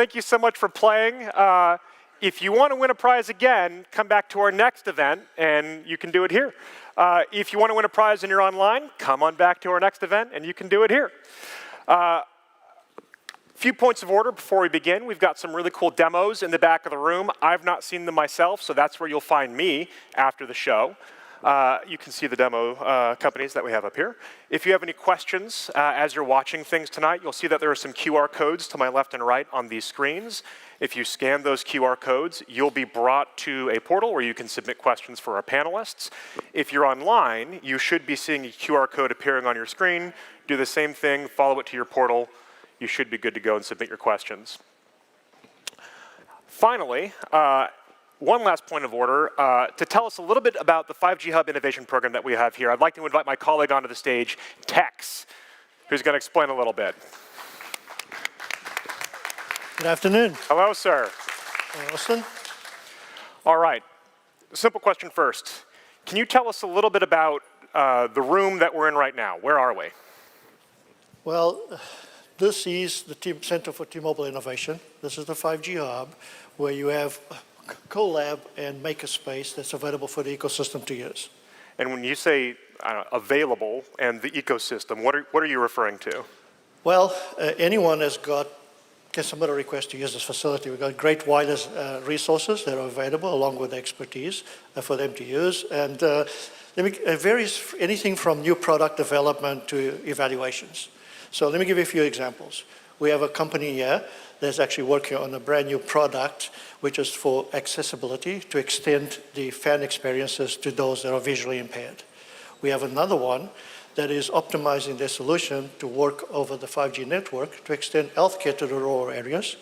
Thank you so much for playing. If you want to win a prize again, come back to our next event, and you can do it here. If you want to win a prize and you're online, come on back to our next event, and you can do it here. Few points of order before we begin. We've got some really cool demos in the back of the room. I've not seen them myself, so that's where you'll find me after the show. You can see the demo companies that we have up here. If you have any questions as you're watching things tonight, you'll see that there are some QR codes to my left and right on these screens. If you scan those QR codes, you'll be brought to a portal where you can submit questions for our panelists. If you're online, you should be seeing a QR code appearing on your screen. Do the same thing, follow it to your portal. You should be good to go and submit your questions. Finally, one last point of order, to tell us a little bit about the 5G Hub Innovation Program that we have here, I'd like to invite my colleague onto the stage, Tex, who's going to explain a little bit. Good afternoon. Hello, sir. Austin. All right. Simple question first. Can you tell us a little bit about the room that we're in right now? Where are we? Well, this is the Center for T-Mobile Innovation. This is the 5G Hub, where you have co-lab and makerspace that's available for the ecosystem to use. And when you say available and the ecosystem, what are you referring to? Well, anyone can submit a request to use this facility. We've got great wireless resources that are available along with expertise for them to use. And it varies anything from new product development to evaluations. So let me give you a few examples. We have a company here that's actually working on a brand new product, which is for accessibility, to extend the fan experiences to those that are visually impaired. We have another one that is optimizing their solution to work over the 5G network to extend healthcare to the rural areas.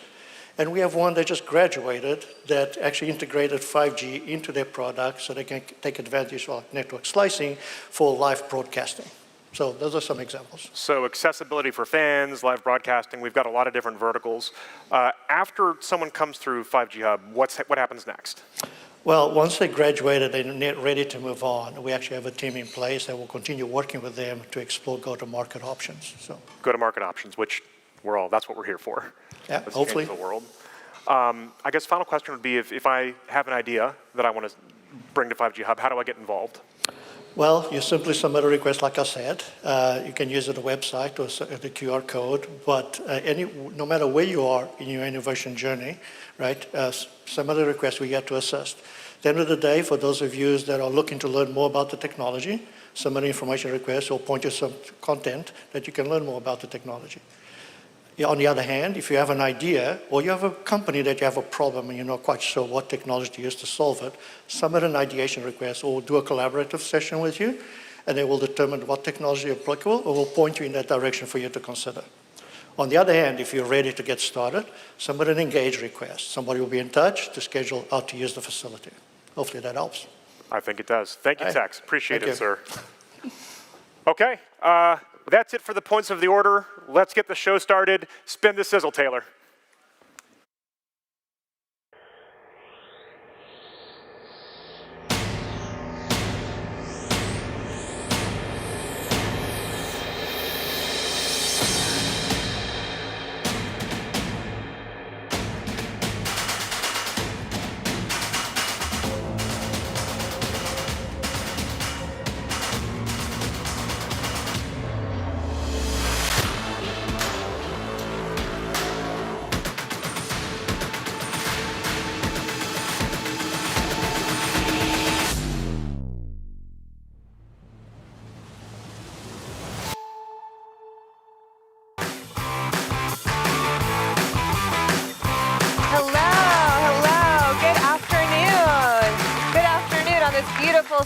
And we have one that just graduated that actually integrated 5G into their product so they can take advantage of network slicing for live broadcasting. So those are some examples. So accessibility for fans, live broadcasting, we've got a lot of different verticals. After someone comes through 5G Hub, what happens next? Well, once they graduated and they're ready to move on, we actually have a team in place that will continue working with them to explore go-to-market options. So go-to-market options, which that's what we're here for. Yeah, Let's hopefully. change the world. I guess final question would be if I have an idea that I want to bring to 5G Hub, how do I get involved? Well, you simply submit a request, like I said. You can use the website or the QR code, but no matter where you are in your innovation journey, right, submit a request, we get to assist. At the end of the day, for those of you that are looking to learn more about the technology, submit an information request or point to some content that you can learn more about the technology. On the other hand, if you have an idea or you have a company that you have a problem and you're not quite sure what technology to use to solve it, submit an ideation request or do a collaborative session with you, and they will determine what technology is applicable or will point you in that direction for you to consider. On the other hand, if you're ready to get started, submit an engage request. Somebody will be in touch to schedule out to use the facility. Hopefully that helps. I think it does. Thank you, Tex. Appreciate it, sir. Okay. That's it for the points of the order. Let's get the show started. Spin the sizzle, Taylor.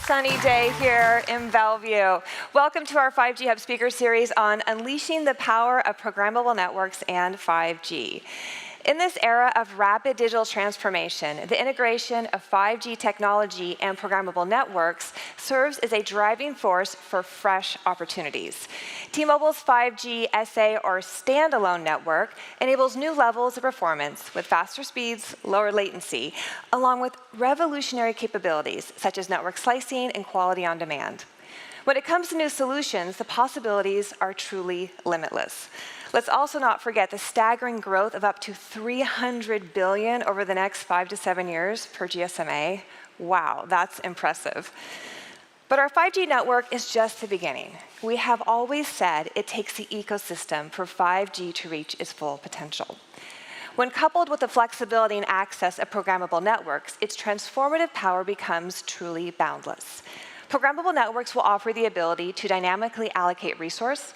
Sunny day here in Bellevue. Welcome to our 5G Hub speaker series on unleashing the power of programmable networks and 5G. In this era of rapid digital transformation, the integration of 5G technology and programmable networks serves as a driving force for fresh opportunities. T-Mobile's 5G SA or standalone network enables new levels of performance with faster speeds, lower latency, along with revolutionary capabilities such as network slicing and quality on demand. When it comes to new solutions, the possibilities are truly limitless. Let's also not forget the staggering growth of up to 300 billion over the next 5 to 7 years per GSMA. Wow, that's impressive. But our 5G network is just the beginning. We have always said it takes the ecosystem for 5G to reach its full potential. When coupled with the flexibility and access of programmable networks, its transformative power becomes truly boundless. Programmable networks will offer the ability to dynamically allocate resource,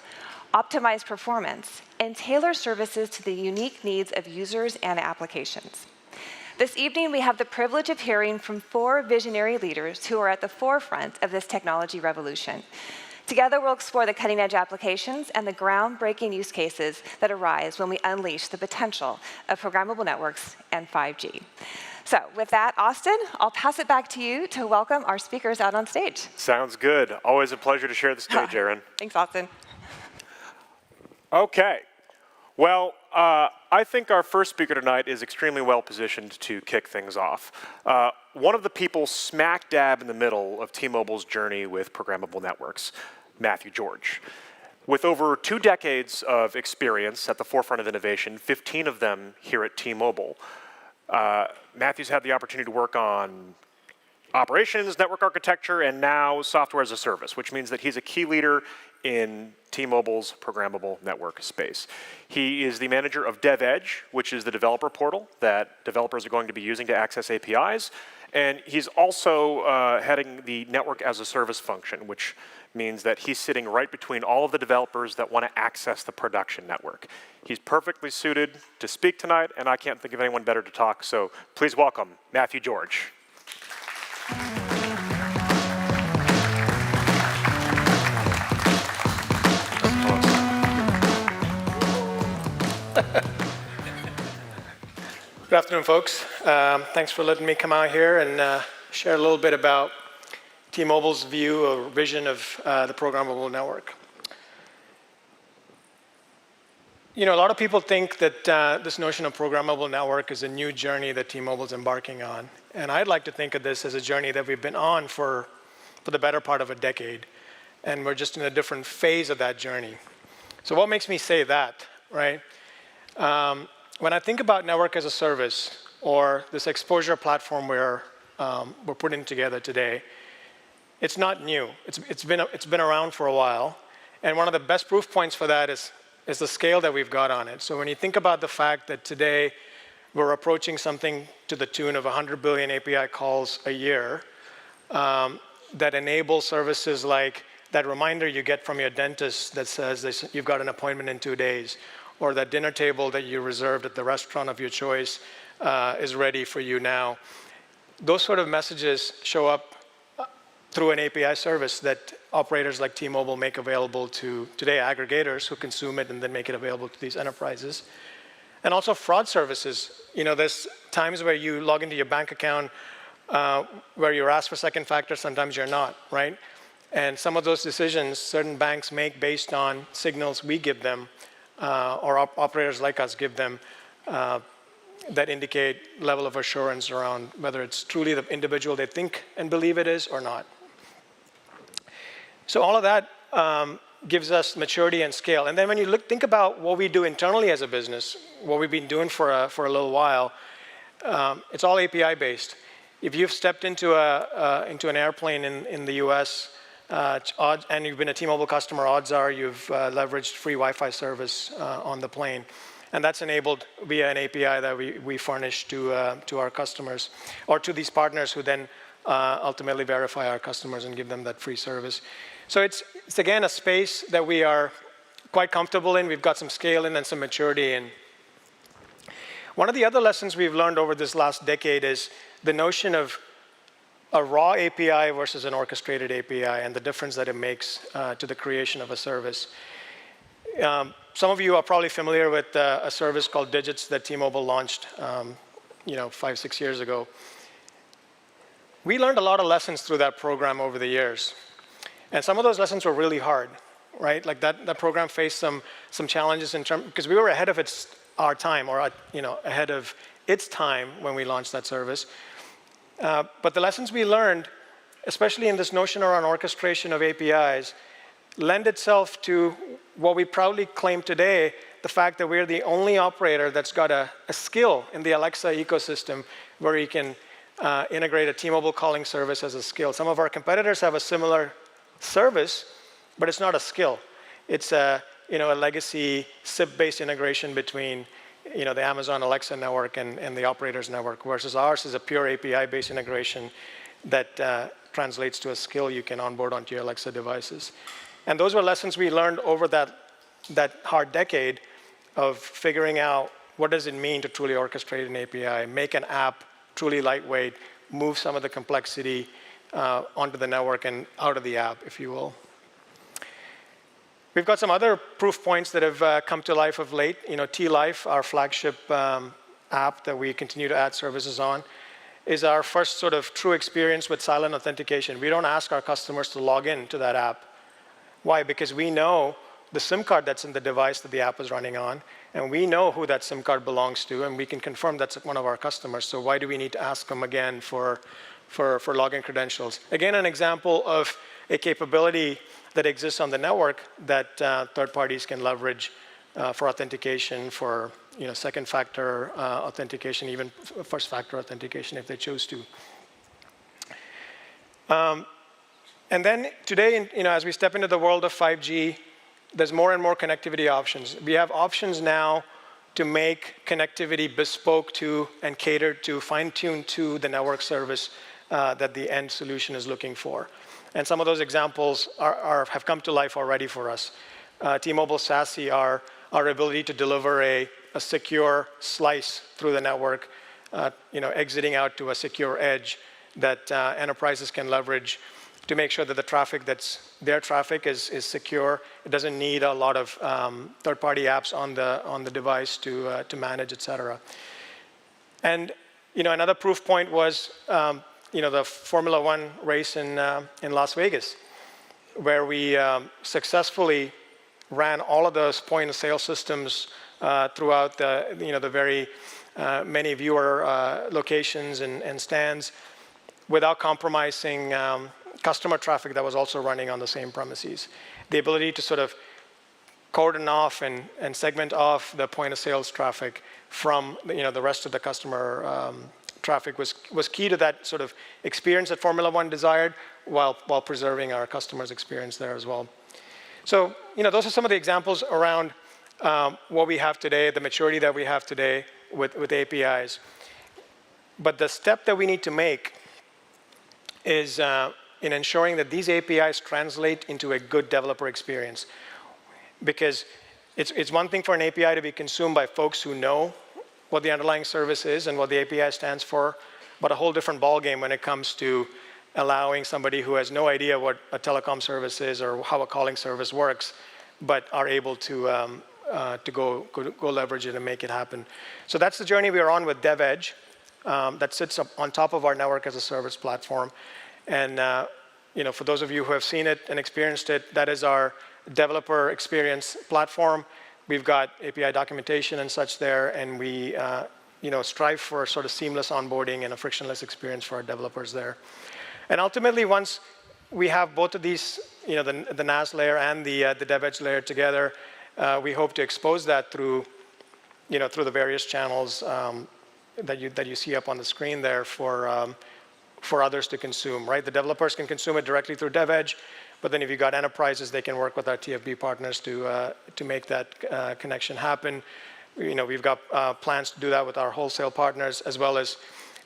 optimize performance, and tailor services to the unique needs of users and applications. This evening, we have the privilege of hearing from 4 visionary leaders who are at the forefront of this technology revolution. Together, we'll explore the cutting-edge applications and the groundbreaking use cases that arise when we unleash the potential of programmable networks and 5G. So with that, Austin, I'll pass it back to you to welcome our speakers out on stage. Sounds good. Always a pleasure to share the stage, Aaron. Thanks, Austin. Okay. Well, I think our first speaker tonight is extremely well positioned to kick things off. One of the people smack dab in the middle of T-Mobile's journey with programmable networks, Matthew George. With over 2 decades of experience at the forefront of innovation, 15 of them here at T-Mobile, Matthew's had the opportunity to work on operations, network architecture, and now software as a service, which means that he's a key leader in T-Mobile's programmable network space. He is the manager of DevEdge, which is the developer portal that developers are going to be using to access APIs. And he's also heading the network as a service function, which means that he's sitting right between all of the developers that want to access the production network. He's perfectly suited to speak tonight, and I can't think of anyone better to talk, so please welcome Matthew George. Good afternoon, folks. Thanks for letting me come out here and share a little bit about T-Mobile's view or vision of the programmable network. You know, a lot of people think that this notion of programmable network is a new journey that T-Mobile's embarking on. And I'd like to think of this as a journey that we've been on for the better part of a decade. And we're just in a different phase of that journey. So what makes me say that, right? When I think about network as a service or this exposure platform we're putting together today, it's not new. It's been around for a while. And one of the best proof points for that is the scale that we've got on it. So when you think about the fact that today we're approaching something to the tune of 100 billion API calls a year that enable services like that reminder you get from your dentist that says you've got an appointment in 2 days, or that dinner table that you reserved at the restaurant of your choice is ready for you now. Those sort of messages show up through an API service that operators like T-Mobile make available to, today, aggregators who consume it and then make it available to these enterprises. And also fraud services. You know, there's times where you log into your bank account where you're asked for second factor, sometimes you're not, right? And some of those decisions certain banks make based on signals we give them or operators like us give them that indicate level of assurance around whether it's truly the individual they think and believe it is or not. So all of that gives us maturity and scale. And then when you think about what we do internally as a business, what we've been doing for a little while, it's all API based. If you've stepped into an airplane in the US, and you've been a T-Mobile customer, odds are you've leveraged free Wi-Fi service on the plane. And that's enabled via an API that we furnish to our customers, or to these partners who then ultimately verify our customers and give them that free service. So it's again a space that we are quite comfortable in. We've got some scale in and some maturity in. One of the other lessons we've learned over this last decade is the notion of a raw API versus an orchestrated API and the difference that it makes to the creation of a service. Some of you are probably familiar with a service called Digits that T-Mobile launched 5, 6 years ago. We learned a lot of lessons through that program over the years. And some of those lessons were really hard, right? Like that program faced some challenges in terms, because we were ahead of our time, or ahead of its time when we launched that service. But the lessons we learned, especially in this notion around orchestration of APIs, lend itself to what we proudly claim today the fact that we're the only operator that's got a skill in the Alexa ecosystem where you can integrate a T-Mobile calling service as a skill. Some of our competitors have a similar service, but it's not a skill. It's a legacy SIP-based integration between the Amazon Alexa network and the operator's network, versus ours is a pure API-based integration that translates to a skill you can onboard onto your Alexa devices. And those were lessons we learned over that hard decade of figuring out what does it mean to truly orchestrate an API, make an app truly lightweight, move some of the complexity onto the network and out of the app, if you will. We've got some other proof points that have come to life of late. T-Life, our flagship app that we continue to add services on, is our first sort of true experience with silent authentication. We don't ask our customers to log in to that app. Why? Because we know the SIM card that's in the device that the app is running on, and we know who that SIM card belongs to, and we can confirm that's one of our customers. So why do we need to ask them again for login credentials? Again, an example of a capability that exists on the network that third parties can leverage for authentication, for second-factor authentication, even first-factor authentication if they choose to. And then today, as we step into the world of 5G, there's more and more connectivity options. We have options now to make connectivity bespoke to and catered to, fine-tuned to the network service that the end solution is looking for. And some of those examples have come to life already for us. T-Mobile SASE, our ability to deliver a secure slice through the network, exiting out to a secure edge that enterprises can leverage to make sure that the traffic their traffic is secure. It doesn't need a lot of third-party apps on the device to manage, et cetera. And another proof point was the Formula One race in Las Vegas, where we successfully ran all of those point-of-sale systems throughout the very many viewer locations and stands without compromising customer traffic that was also running on the same premises. The ability to sort of cordon off and segment off the point-of-sales traffic from the rest of the customer traffic was key to that sort of experience that Formula One desired while preserving our customers' experience there as well. So those are some of the examples around what we have today, the maturity that we have today with APIs. But the step that we need to make is in ensuring that these APIs translate into a good developer experience. Because it's one thing for an API to be consumed by folks who know what the underlying service is and what the API stands for, but a whole different ballgame when it comes to allowing somebody who has no idea what a telecom service is or how a calling service works, but are able to go leverage it and make it happen. So that's the journey we are on with DevEdge that sits up on top of our network as a service platform. And for those of you who have seen it and experienced it, that is our developer experience platform. We've got API documentation and such there, and we strive for sort of seamless onboarding and a frictionless experience for our developers there. And ultimately, once we have both of these, the NAS layer and the DevEdge layer together, we hope to expose that through the various channels that you see up on the screen there for others to consume, right? The developers can consume it directly through DevEdge, but then if you've got enterprises, they can work with our TFB partners to make that connection happen. We've got plans to do that with our wholesale partners, as well as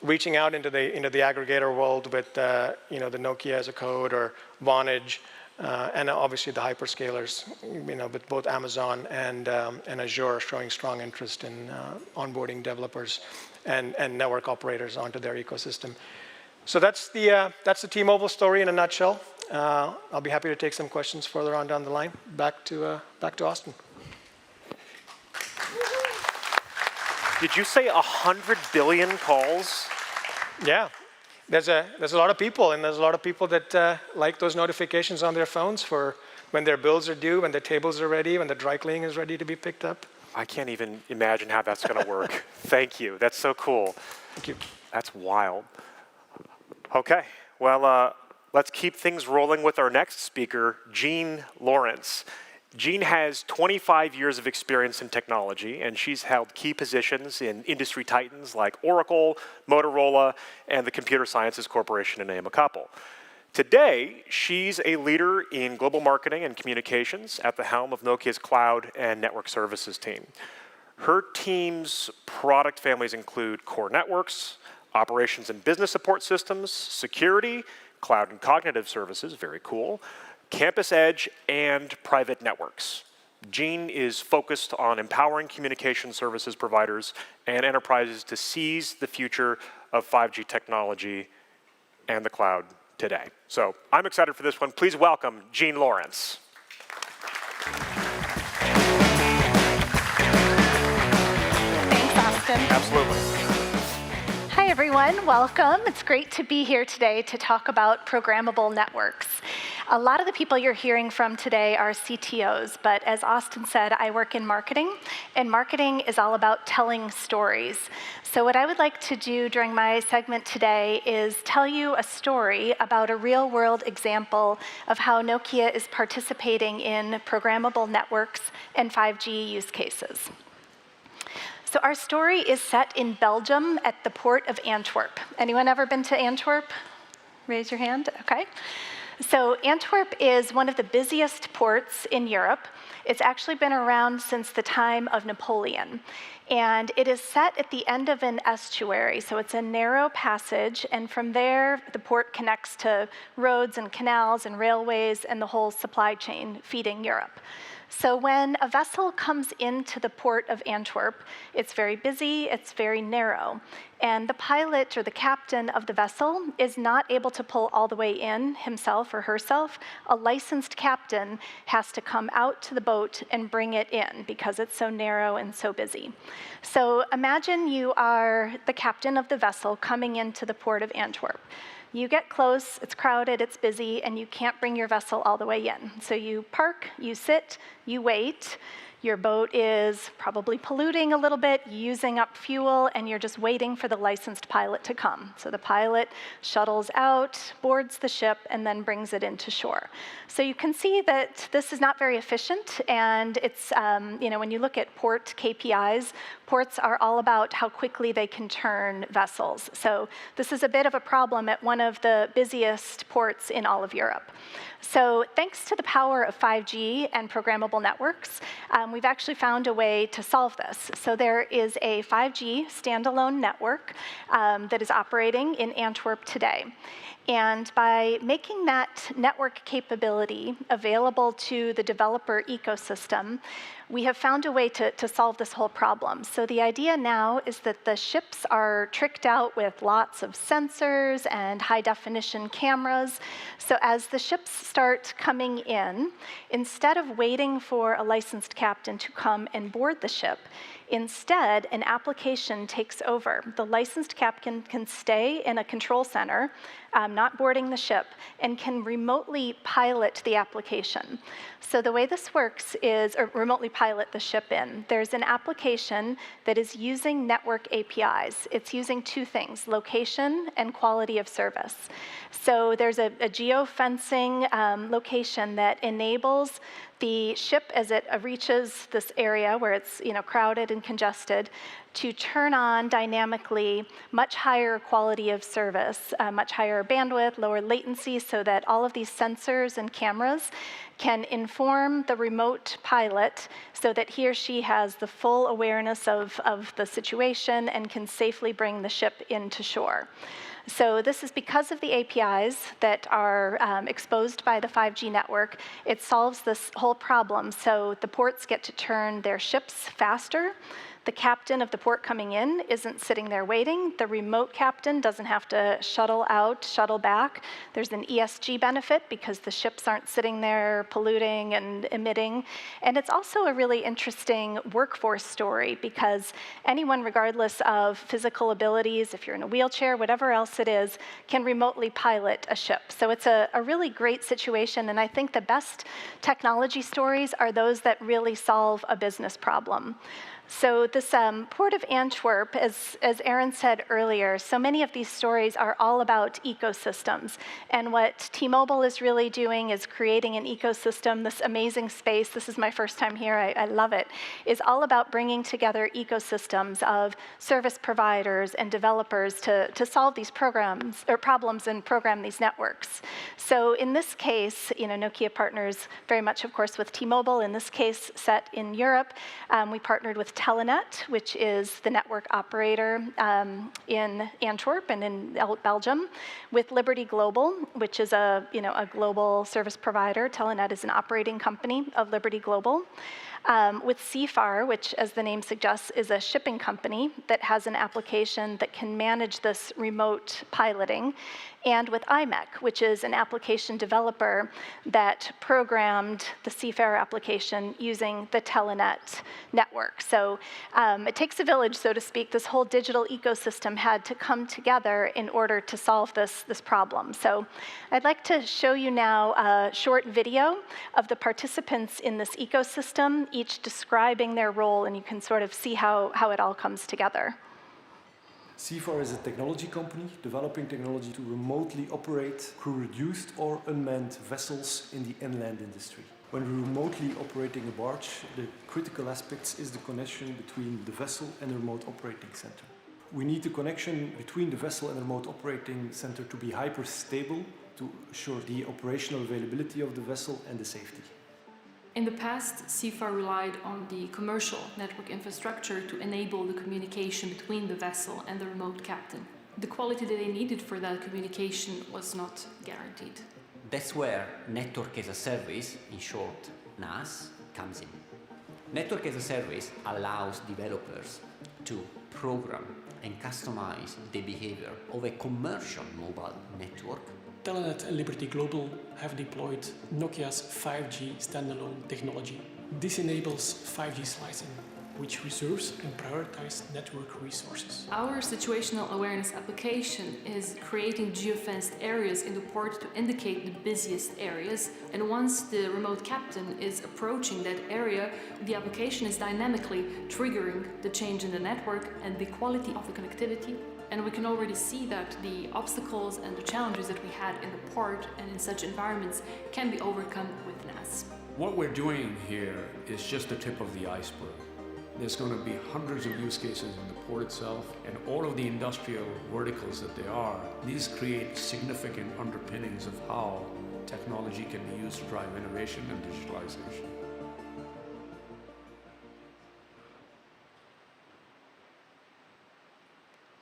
reaching out into the aggregator world with the Nokia as a code or Vonage, and obviously the hyperscalers, with both Amazon and Azure showing strong interest in onboarding developers and network operators onto their ecosystem. So that's the T-Mobile story in a nutshell. I'll be happy to take some questions further on down the line. Back to Austin. Did you say 100 billion calls? Yeah, there's a lot of people, and there's a lot of people that like those notifications on their phones for when their bills are due, when their tables are ready, when the dry cleaning is ready to be picked up. I can't even imagine how that's going to work. Thank you. That's so cool. Thank you. That's wild. Okay, well, let's keep things rolling with our next speaker, Gene Lawrence. Jean has 25 years of experience in technology, and she's held key positions in industry titans like Oracle, Motorola, and the Computer Sciences Corporation, to name a couple. Today, she's a leader in global marketing and communications at the helm of Nokia's cloud and network services team. Her team's product families include core networks, operations and business support systems, security, cloud and cognitive services, very cool, campus edge, and private networks. Jean is focused on empowering communication services providers and enterprises to seize the future of 5G technology and the cloud today. So I'm excited for this one. Please welcome Jean Lawrence. Thanks, Austin. Absolutely. Hi, everyone. Welcome. It's great to be here today to talk about programmable networks. A lot of the people you're hearing from today are CTOs, but as Austin said, I work in marketing, and marketing is all about telling stories. So what I would like to do during my segment today is tell you a story about a real-world example of how Nokia is participating in programmable networks and 5G use cases. So our story is set in Belgium at the port of Antwerp. Anyone ever been to Antwerp? Raise your hand. Okay. So Antwerp is one of the busiest ports in Europe. It's actually been around since the time of Napoleon. And it is set at the end of an estuary, so it's a narrow passage, and from there, the port connects to roads and canals and railways and the whole supply chain feeding Europe. So when a vessel comes into the port of Antwerp, it's very busy, it's very narrow, and the pilot or the captain of the vessel is not able to pull all the way in himself or herself. A licensed captain has to come out to the boat and bring it in because it's so narrow and so busy. So imagine you are the captain of the vessel coming into the port of Antwerp. You get close, it's crowded, it's busy, and you can't bring your vessel all the way in. So you park, you sit, you wait. Your boat is probably polluting a little bit, using up fuel, and you're just waiting for the licensed pilot to come. So the pilot shuttles out, boards the ship, and then brings it into shore. So you can see that this is not very efficient, and it's, when you look at port KPIs, ports are all about how quickly they can turn vessels. So this is a bit of a problem at one of the busiest ports in all of Europe. So thanks to the power of 5G and programmable networks, we've actually found a way to solve this. So there is a 5G standalone network that is operating in Antwerp today. And by making that network capability available to the developer ecosystem, we have found a way to solve this whole problem. So the idea now is that the ships are tricked out with lots of sensors and high-definition cameras. So as the ships start coming in, instead of waiting for a licensed captain to come and board the ship, instead, an application takes over. The licensed captain can stay in a control center, not boarding the ship, and can remotely pilot the application. So the way this works is, or remotely pilot the ship in. There's an application that is using network APIs. It's using two things, location and quality of service. So there's a geofencing location that enables the ship, as it reaches this area where it's crowded and congested, to turn on dynamically much higher quality of service, much higher bandwidth, lower latency, so that all of these sensors and cameras can inform the remote pilot so that he or she has the full awareness of the situation and can safely bring the ship into shore. So this is because of the APIs that are exposed by the 5G network. It solves this whole problem. So the ports get to turn their ships faster. The captain of the port coming in isn't sitting there waiting. The remote captain doesn't have to shuttle out, shuttle back. There's an ESG benefit because the ships aren't sitting there polluting and emitting. And it's also a really interesting workforce story because anyone, regardless of physical abilities, if you're in a wheelchair, whatever else it is, can remotely pilot a ship. So it's a really great situation. And I think the best technology stories are those that really solve a business problem. So this Port of Antwerp, as Aaron said earlier, so many of these stories are all about ecosystems. And what T-Mobile is really doing is creating an ecosystem, this amazing space. This is my first time here, I love it, is all about bringing together ecosystems of service providers and developers to solve these programs or problems and program these networks. So in this case, Nokia partners very much, of course, with T-Mobile. In this case, set in Europe, we partnered with Telenet, which is the network operator in Antwerp and in Belgium, with Liberty Global, which is a global service provider. Telenet is an operating company of Liberty Global. With CFAR, which, as the name suggests, is a shipping company that has an application that can manage this remote piloting, and with IMEC, which is an application developer that programmed the CFAR application using the Telenet network. So it takes a village, so to speak. This whole digital ecosystem had to come together in order to solve this problem. So I'd like to show you now a short video of the participants in this ecosystem, each describing their role, and you can sort of see how it all comes together. CFAR is a technology company developing technology to remotely operate crew reduced or unmanned vessels in the inland industry. When we're remotely operating a barge, the critical aspects is the connection between the vessel and the remote operating center. We need the connection between the vessel and the remote operating center to be hyper-stable to assure the operational availability of the vessel and the safety. In the past, CFAR relied on the commercial network infrastructure to enable the communication between the vessel and the remote captain. The quality that they needed for that communication was not guaranteed. That's where Network as a Service, in short, NAS, comes in. Network as a Service allows developers to program and customize the behavior of a commercial mobile network. Telenet and Liberty Global have deployed Nokia's 5G standalone technology. This enables 5G slicing, which reserves and prioritizes network resources. Our situational awareness application is creating geofenced areas in the port to indicate the busiest areas, and once the remote captain is approaching that area, the application is dynamically triggering the change in the network and the quality of the connectivity. And we can already see that the obstacles and the challenges that we had in the port and in such environments can be overcome with NAS. What we're doing here is just the tip of the iceberg. There's going to be hundreds of use cases in the port itself, and all of the industrial verticals that they are. These create significant underpinnings of how technology can be used to drive innovation and digitalization.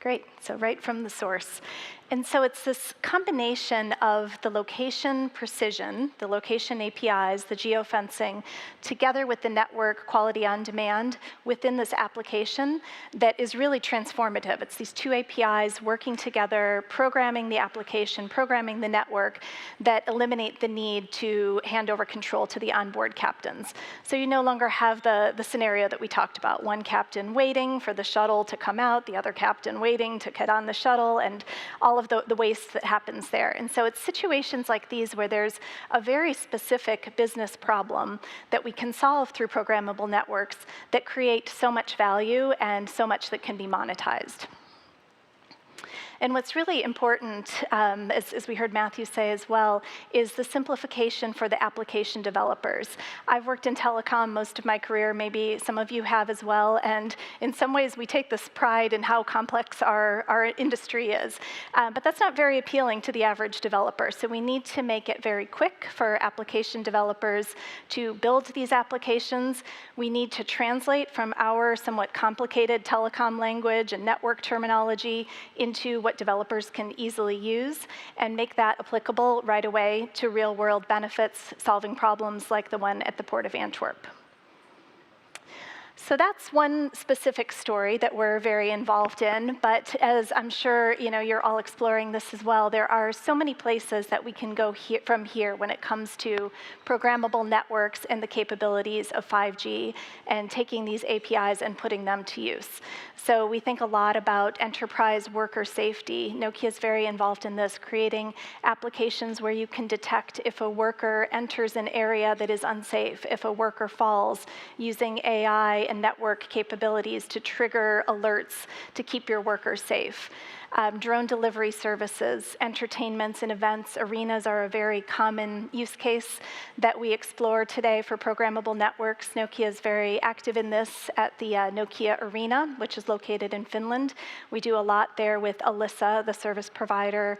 Great, so right from the source. And so it's this combination of the location precision, the location APIs, the geofencing, together with the network quality on demand within this application that is really transformative. It's these two APIs working together, programming the application, programming the network that eliminate the need to hand over control to the onboard captains. So you no longer have the scenario that we talked about, one captain waiting for the shuttle to come out, the other captain waiting to get on the shuttle, and all of the waste that happens there. And so it's situations like these where there's a very specific business problem that we can solve through programmable networks that create so much value and so much that can be monetized. And what's really important, as we heard Matthew say as well, is the simplification for the application developers. I've worked in telecom most of my career, maybe some of you have as well, and in some ways we take this pride in how complex our industry is. But that's not very appealing to the average developer, so we need to make it very quick for application developers to build these applications. We need to translate from our somewhat complicated telecom language and network terminology into what developers can easily use and make that applicable right away to real-world benefits, solving problems like the one at the Port of Antwerp. So that's one specific story that we're very involved in, but as I'm sure you're all exploring this as well, there are so many places that we can go from here when it comes to programmable networks and the capabilities of 5G and taking these APIs and putting them to use. So we think a lot about enterprise worker safety. Nokia is very involved in this, creating applications where you can detect if a worker enters an area that is unsafe, if a worker falls, using AI and network capabilities to trigger alerts to keep your workers safe. Drone delivery services, entertainments and events, arenas are a very common use case that we explore today for programmable networks. Nokia is very active in this at the Nokia Arena, which is located in Finland. We do a lot there with Elisa, the service provider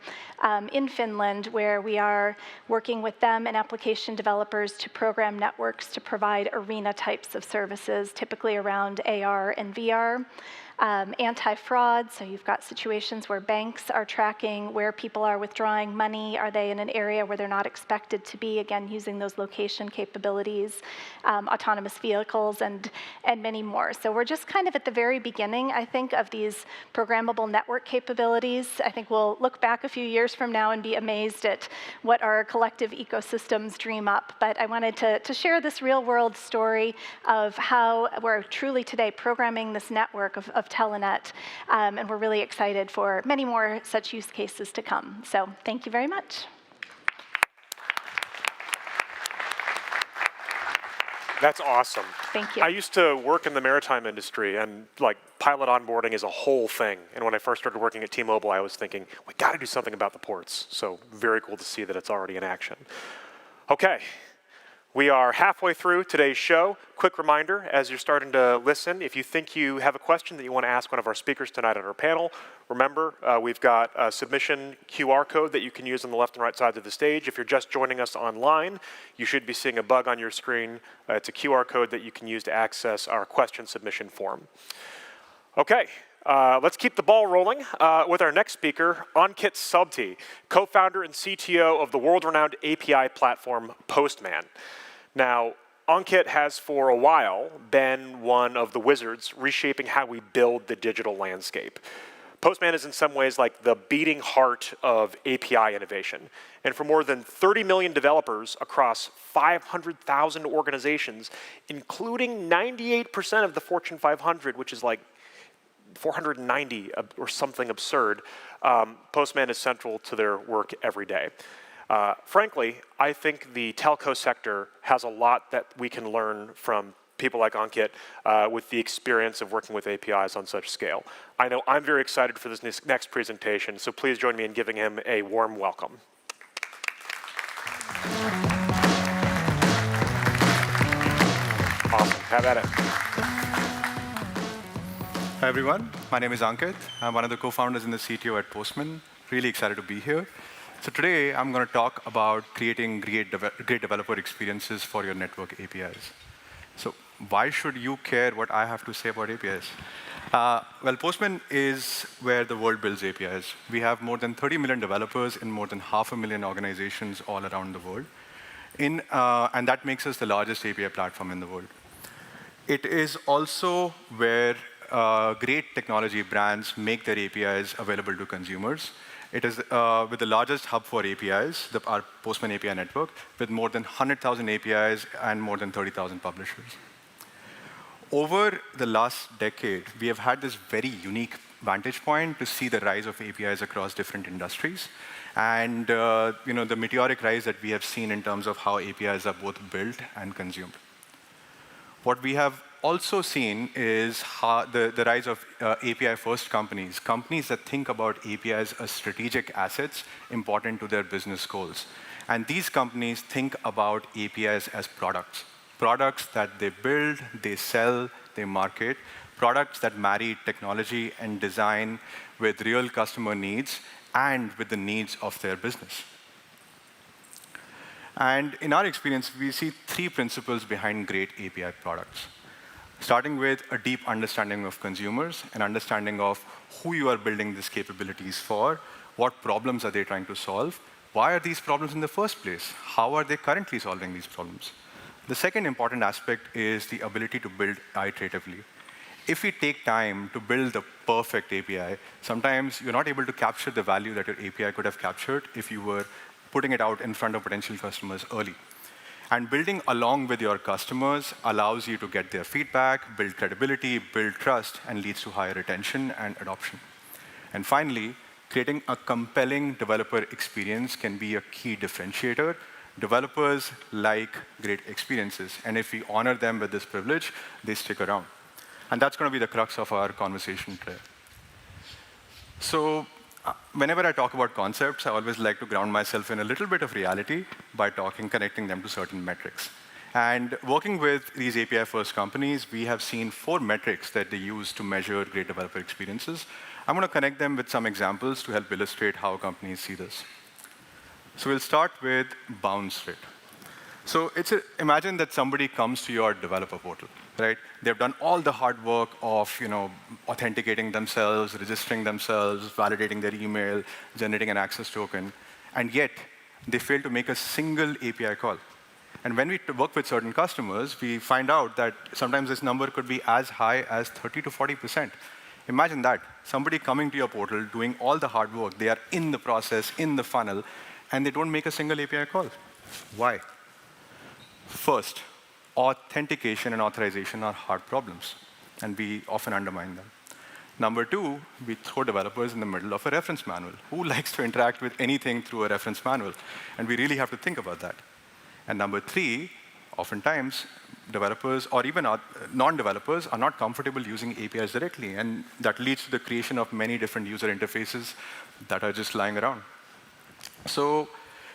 in Finland, where we are working with them and application developers to program networks to provide arena types of services, typically around AR and VR. Anti-fraud, so you've got situations where banks are tracking where people are withdrawing money. Are they in an area where they're not expected to be? Again, using those location capabilities, autonomous vehicles, and many more. So we're just kind of at the very beginning, I think, of these programmable network capabilities. I think we'll look back a few years from now and be amazed at what our collective ecosystems dream up. But I wanted to share this real-world story of how we're truly today programming this network of Telenet, and we're really excited for many more such use cases to come. So thank you very much. That's awesome. Thank you. I used to work in the maritime industry, and like pilot onboarding is a whole thing. And when I first started working at T-Mobile, I was thinking, we got to do something about the ports. So very cool to see that it's already in action. Okay. We are halfway through today's show. Quick reminder, as you're starting to listen, if you think you have a question that you want to ask one of our speakers tonight on our panel, remember, we've got a submission QR code that you can use on the left and right sides of the stage. If you're just joining us online, you should be seeing a bug on your screen. It's a QR code that you can use to access our question submission form. Okay. Let's keep the ball rolling with our next speaker, Ankit Subti, co-founder and CTO of the world-renowned API platform Postman. Now, Ankit has for a while been one of the wizards reshaping how we build the digital landscape. Postman is in some ways like the beating heart of API innovation. And for more than 30 million developers across 500,000 organizations, including 98% of the Fortune 500, which is like 490 or something absurd, Postman is central to their work every day. Frankly, I think the telco sector has a lot that we can learn from people like Ankit with the experience of working with APIs on such scale. I know I'm very excited for this next presentation, so please join me in giving him a warm welcome. Awesome, have at it. Hi everyone, my name is Ankit. I'm one of the co-founders and the CTO at Postman. Really excited to be here. So today I'm going to talk about creating great developer experiences for your network APIs. So why should you care what I have to say about APIs? Well, Postman is where the world builds APIs. We have more than 30 million developers in more than 500,000 organizations all around the world. And that makes us the largest API platform in the world. It is also where great technology brands make their APIs available to consumers. It is with the largest hub for APIs, our Postman API network, with more than 100,000 APIs and more than 30,000 publishers. Over the last decade, we have had this very unique vantage point to see the rise of APIs across different industries, and the meteoric rise that we have seen in terms of how APIs are both built and consumed. What we have also seen is how the rise of API-first companies that think about APIs as strategic assets important to their business goals. And these companies think about APIs as products that they build, they sell, they market, products that marry technology and design with real customer needs and with the needs of their business. And in our experience, we see three principles behind great API products. Starting with a deep understanding of consumers, an understanding of who you are building these capabilities for, what problems are they trying to solve, why are these problems in the first place, how are they currently solving these problems. The second important aspect is the ability to build iteratively. If we take time to build the perfect API, sometimes you're not able to capture the value that your API could have captured if you were putting it out in front of potential customers early. And building along with your customers allows you to get their feedback, build credibility, build trust, and leads to higher retention and adoption. And finally, creating a compelling developer experience can be a key differentiator. Developers like great experiences, and if we honor them with this privilege, they stick around. And that's going to be the crux of our conversation today. So whenever I talk about concepts, I always like to ground myself in a little bit of reality by connecting them to certain metrics. And working with these API-first companies, we have seen 4 metrics that they use to measure great developer experiences. I'm going to connect them with some examples to help illustrate how companies see this. So we'll start with bounce rate. So imagine that somebody comes to your developer portal, right? They've done all the hard work of authenticating themselves, registering themselves, validating their email, generating an access token, and yet they fail to make a single API call. And when we work with certain customers, we find out that sometimes this number could be as high as 30 to 40%. Imagine that, somebody coming to your portal, doing all the hard work, they are in the process, in the funnel, and they don't make a single API call. Why? First, authentication and authorization are hard problems, and we often undermine them. Number 2, we throw developers in the middle of a reference manual. Who likes to interact with anything through a reference manual? And we really have to think about that. And number 3, oftentimes, developers or even non-developers are not comfortable using APIs directly, and that leads to the creation of many different user interfaces that are just lying around. So,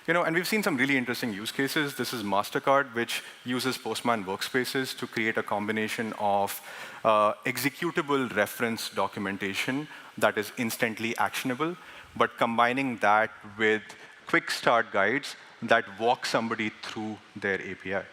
and we've seen some really interesting use cases. This is MasterCard, which uses Postman workspaces to create a combination of executable reference documentation that is instantly actionable, but combining that with quick start guides that walk somebody through their API.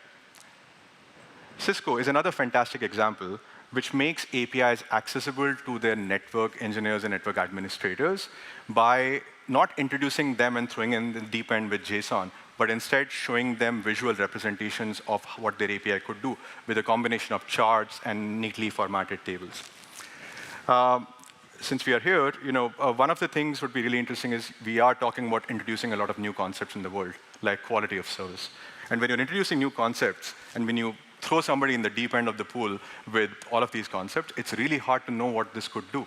Cisco is another fantastic example which makes APIs accessible to their network engineers and network administrators by not introducing them and throwing in the deep end with JSON, but instead showing them visual representations of what their API could do with a combination of charts and neatly formatted tables. Since we are here, one of the things that would be really interesting is we are talking about introducing a lot of new concepts in the world, like quality of service. And when you're introducing new concepts, and when you throw somebody in the deep end of the pool with all of these concepts, it's really hard to know what this could do.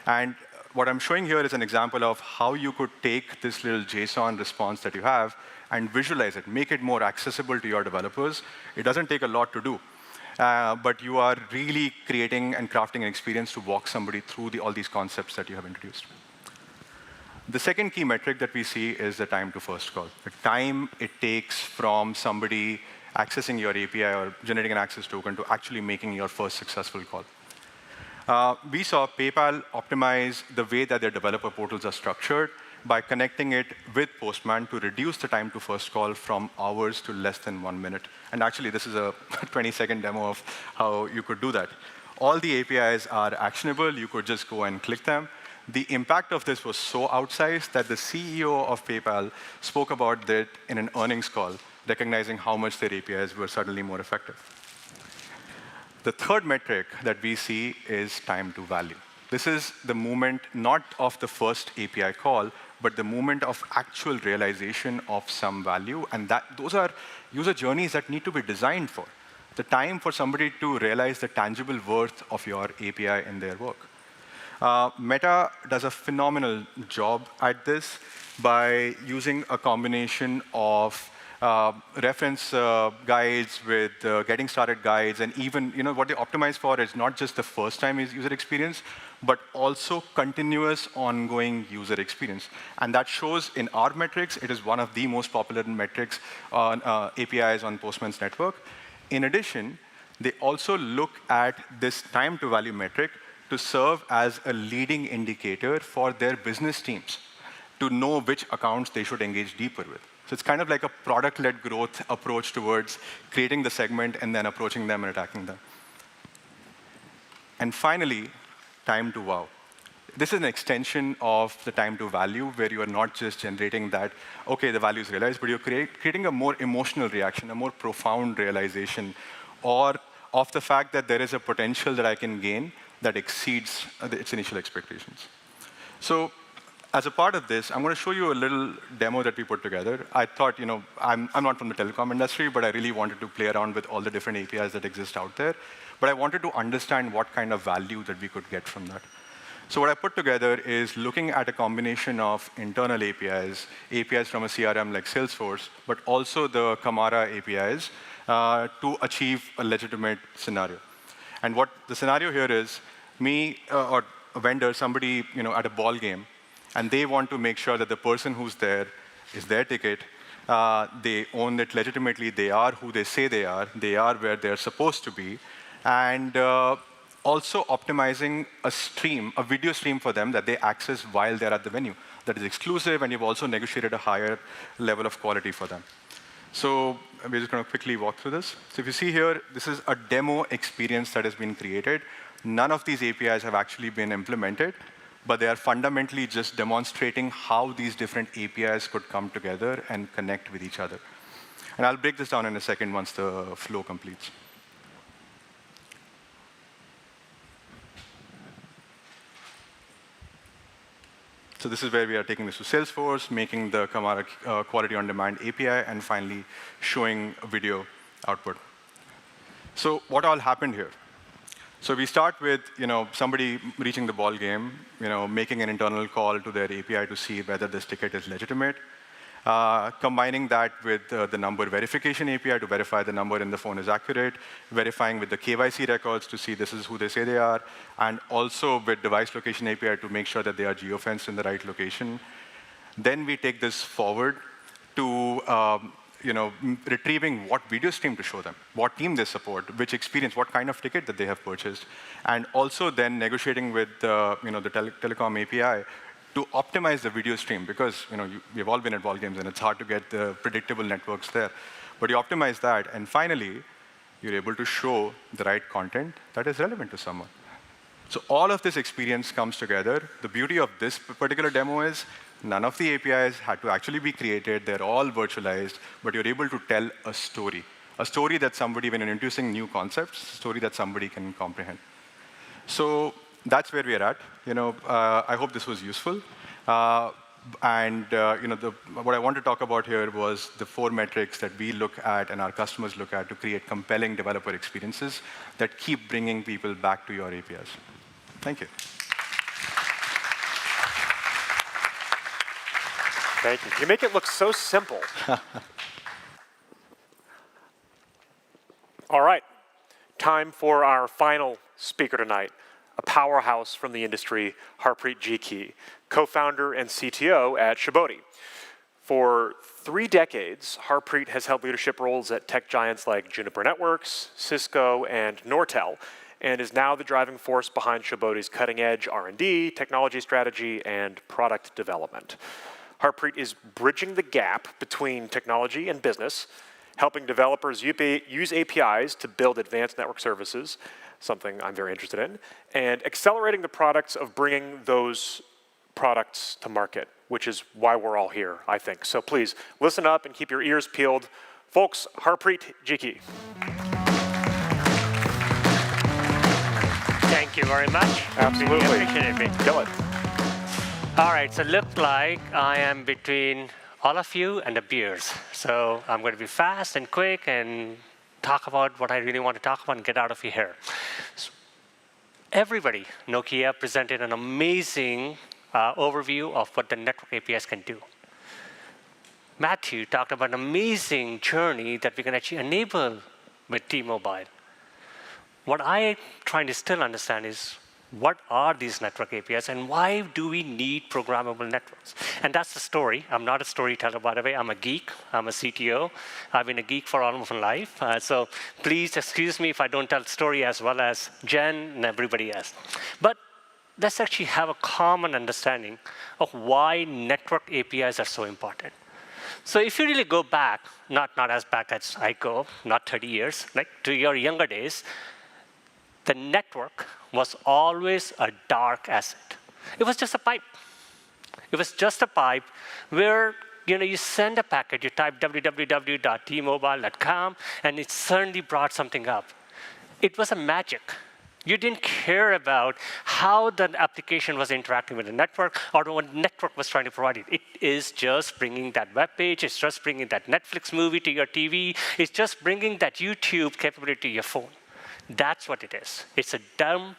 And what I'm showing here is an example of how you could take this little JSON response that you have and visualize it, make it more accessible to your developers. It doesn't take a lot to do. But you are really creating and crafting an experience to walk somebody through all these concepts that you have introduced. The second key metric that we see is the time to first call. The time it takes from somebody accessing your API or generating an access token to actually making your first successful call. We saw PayPal optimize the way that their developer portals are structured by connecting it with Postman to reduce the time to first call from hours to less than 1 minute. And actually, this is a 20-second demo of how you could do that. All the APIs are actionable. You could just go and click them. The impact of this was so outsized that the CEO of PayPal spoke about that in an earnings call, recognizing how much their APIs were suddenly more effective. The third metric that we see is time to value. This is the moment not of the first API call, but the moment of actual realization of some value, and those are user journeys that need to be designed for. The time for somebody to realize the tangible worth of your API in their work. Meta does a phenomenal job at this by using a combination of reference guides with getting started guides, and even what they optimize for is not just the first time user experience, but also continuous ongoing user experience. And that shows in our metrics. It is one of the most popular metrics on APIs on Postman's network. In addition, they also look at this time to value metric to serve as a leading indicator for their business teams to know which accounts they should engage deeper with. So it's kind of like a product-led growth approach towards creating the segment and then approaching them and attacking them. And finally, time to wow. This is an extension of the time to value, where you are not just generating that, okay, the value is realized, but you're creating a more emotional reaction, a more profound realization, or of the fact that there is a potential that I can gain that exceeds its initial expectations. So as a part of this, I'm going to show you a little demo that we put together. I thought, I'm not from the telecom industry, but I really wanted to play around with all the different APIs that exist out there. But I wanted to understand what kind of value that we could get from that. So what I put together is looking at a combination of internal APIs, APIs from a CRM like Salesforce, but also the Kamara APIs to achieve a legitimate scenario. And what the scenario here is, me or a vendor, somebody at a ball game, and they want to make sure that the person who's there is their ticket. They own it legitimately. They are who they say they are. They are where they're supposed to be. And also optimizing a video stream for them that they access while they're at the venue. That is exclusive, and you've also negotiated a higher level of quality for them. So we're just going to quickly walk through this. So if you see here, this is a demo experience that has been created. None of these APIs have actually been implemented, but they are fundamentally just demonstrating how these different APIs could come together and connect with each other. And I'll break this down in a second once the flow completes. So this is where we are taking this to Salesforce, making the Kamara Quality on Demand API, and finally showing a video output. So what all happened here? So we start with somebody reaching the ball game, making an internal call to their API to see whether this ticket is legitimate, combining that with the number verification API to verify the number in the phone is accurate, verifying with the KYC records to see this is who they say they are, and also with device location API to make sure that they are geofenced in the right location. Then we take this forward to retrieving what video stream to show them, what team they support, which experience, what kind of ticket that they have purchased, and also then negotiating with the telecom API to optimize the video stream, because we've all been at ball games and it's hard to get the predictable networks there. But you optimize that, and finally, you're able to show the right content that is relevant to someone. So all of this experience comes together. The beauty of this particular demo is none of the APIs had to actually be created. They're all virtualized, but you're able to tell a story that somebody, when you're introducing new concepts, a story that somebody can comprehend. So that's where we are at. I hope this was useful. What I want to talk about here was the 4 metrics that we look at and our customers look at to create compelling developer experiences that keep bringing people back to your APIs. Thank you. Thank you. You make it look so simple. All right. Time for our final speaker tonight, a powerhouse from the industry, Harpreet Jiki, co-founder and CTO at Shibodi. For 3 decades, Harpreet has held leadership roles at tech giants like Juniper Networks, Cisco, and Nortel, and is now the driving force behind Shibodi's cutting-edge R&D, technology strategy, and product development. Harpreet is bridging the gap between technology and business, helping developers use APIs to build advanced network services, something I'm very interested in, and accelerating the products of bringing those products to market, which is why we're all here, I think. So please, listen up and keep your ears peeled. Folks, Harpreet Jiki. Thank you very much. Absolutely. Really appreciate it. Kill it. All right, so look like I am between all of you and the beers. So I'm going to be fast and quick and talk about what I really want to talk about and get out of here. So everybody, Nokia presented an amazing overview of what the network APIs can do. Matthew talked about an amazing journey that we can actually enable with T-Mobile. What I'm trying to still understand is what are these network APIs and why do we need programmable networks? And that's the story. I'm not a storyteller, by the way. I'm a geek. I'm a CTO. I've been a geek for all of my life. So please excuse me if I don't tell the story as well as Jen and everybody else. But let's actually have a common understanding of why network APIs are so important. So if you really go back, not as back as I go, not 30 years, like to your younger days, the network was always a dark asset. It was just a pipe. It was just a pipe where you send a packet, you type www.tmobile.com, and it suddenly brought something up. It was a magic. You didn't care about how the application was interacting with the network or what network was trying to provide it. It is just bringing that web page. It's just bringing that Netflix movie to your TV. It's just bringing that YouTube capability to your phone. That's what it is. It's a dumb,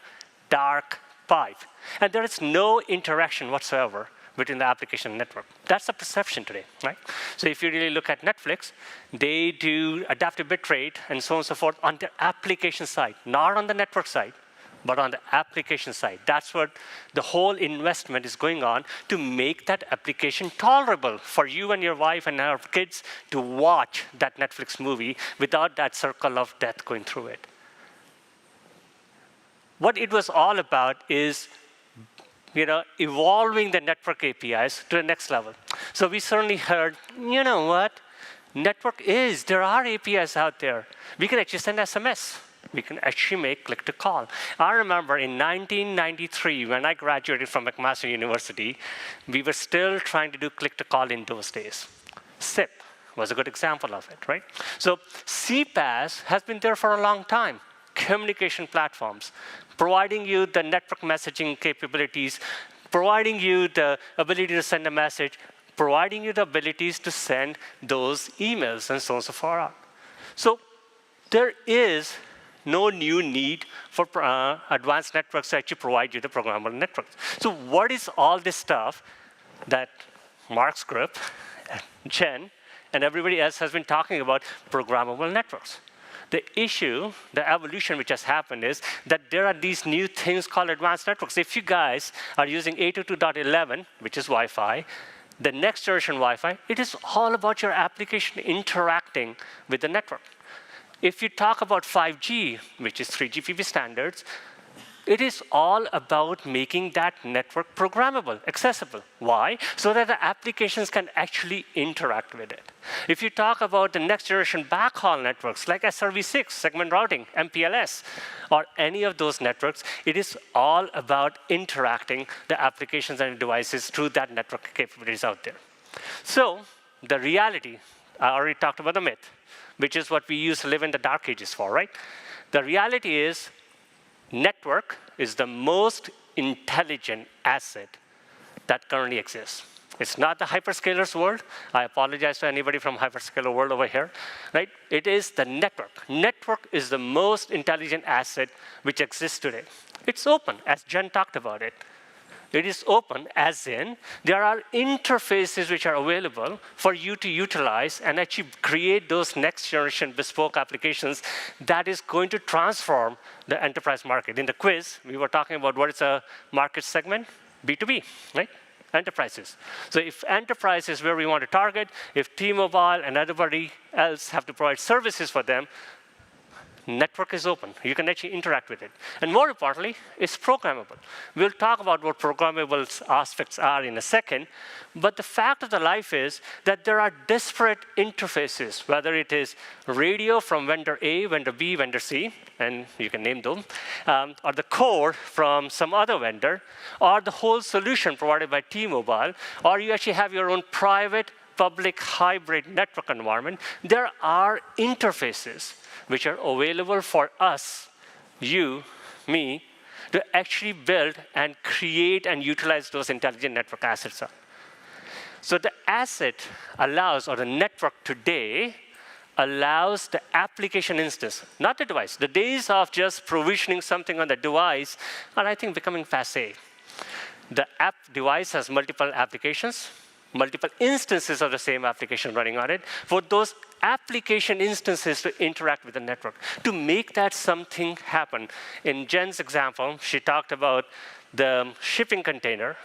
dark pipe. And there is no interaction whatsoever between the application and network. That's the perception today, right? So if you really look at Netflix, they do adaptive bitrate and so on and so forth on the application side, not on the network side, but on the application side. That's what the whole investment is going on to make that application tolerable for you and your wife and our kids to watch that Netflix movie without that circle of death going through it. What it was all about is evolving the network APIs to the next level. So we certainly heard, you know what? There are APIs out there. We can actually send SMS. We can actually make click-to-call. I remember in 1993, when I graduated from McMaster University, we were still trying to do click-to-call in those days. SIP was a good example of it, right? So CPaaS has been there for a long time. Communication platforms, providing you the network messaging capabilities, providing you the ability to send a message, providing you the abilities to send those emails and so on and so forth. So there is no new need for advanced networks to actually provide you the programmable networks. So what is all this stuff that Mark's group, Jen, and everybody else has been talking about programmable networks? The issue, the evolution which has happened is that there are these new things called advanced networks. If you guys are using 802.11, which is Wi-Fi, the next generation Wi-Fi, it is all about your application interacting with the network. If you talk about 5G, which is 3GPP standards, it is all about making that network programmable, accessible. Why? So that the applications can actually interact with it. If you talk about the next generation backhaul networks, like SRv6, segment routing, MPLS, or any of those networks, it is all about interacting the applications and devices through that network capabilities out there. So the reality, I already talked about the myth, which is what we used to live in the dark ages for, right? The reality is network is the most intelligent asset that currently exists. It's not the hyperscalers world. I apologize to anybody from hyperscaler world over here, right? It is the network. Network is the most intelligent asset which exists today. It's open, as Jen talked about it. It is open, as in there are interfaces which are available for you to utilize and actually create those next generation bespoke applications that is going to transform the enterprise market. In the quiz, we were talking about what is a market segment? B2B, right? Enterprises. So if enterprise is where we want to target, if T-Mobile and everybody else have to provide services for them, network is open. You can actually interact with it. And more importantly, it's programmable. We'll talk about what programmable aspects are in a second, but the fact of the life is that there are disparate interfaces, whether it is radio from vendor A, vendor B, vendor C, and you can name them, or the core from some other vendor, or the whole solution provided by T-Mobile, or you actually have your own private public hybrid network environment. There are interfaces which are available for us, you, me, to actually build and create and utilize those intelligent network assets. So the asset allows, or the network today, allows the application instance, not the device. The days of just provisioning something on the device are, I think, becoming passé. The app device has multiple applications, multiple instances of the same application running on it, for those application instances to interact with the network. To make that something happen, in Jen's example, she talked about the shipping container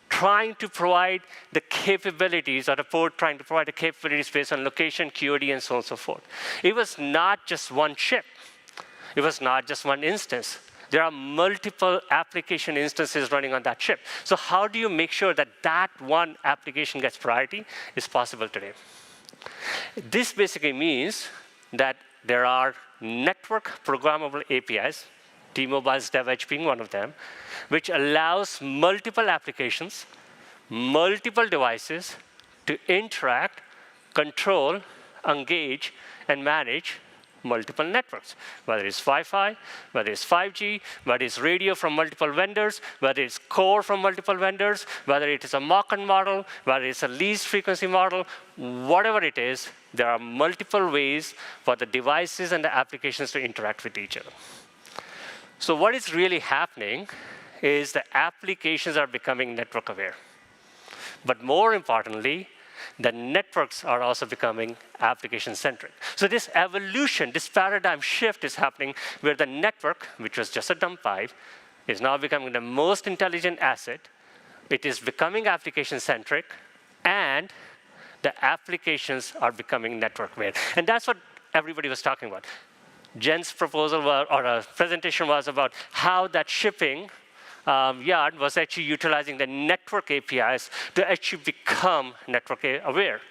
trying to provide the capabilities, or the port trying to provide the capabilities based on location, QoD, and so on and so forth. It was not just one ship. It was not just one instance. There are multiple application instances running on that ship. So how do you make sure that that one application gets priority? Is possible today. This basically means that there are network programmable APIs, T-Mobile's DevEdge being one of them, which allows multiple applications, multiple devices to interact, control, engage, and manage multiple networks, whether it's Wi-Fi, whether it's 5G, whether it's radio from multiple vendors, whether it's core from multiple vendors, whether it is a mock-in model, whether it's a least frequency model, whatever it is, there are multiple ways for the devices and the applications to interact with each other. So what is really happening is the applications are becoming network aware. But more importantly, the networks are also becoming application-centric. So this evolution, this paradigm shift is happening where the network, which was just a dumb pipe, is now becoming the most intelligent asset. It is becoming application-centric, and the applications are becoming network-aware. And that's what everybody was talking about. Jen's proposal or presentation was about how that shipping yard was actually utilizing the network APIs to actually become network aware.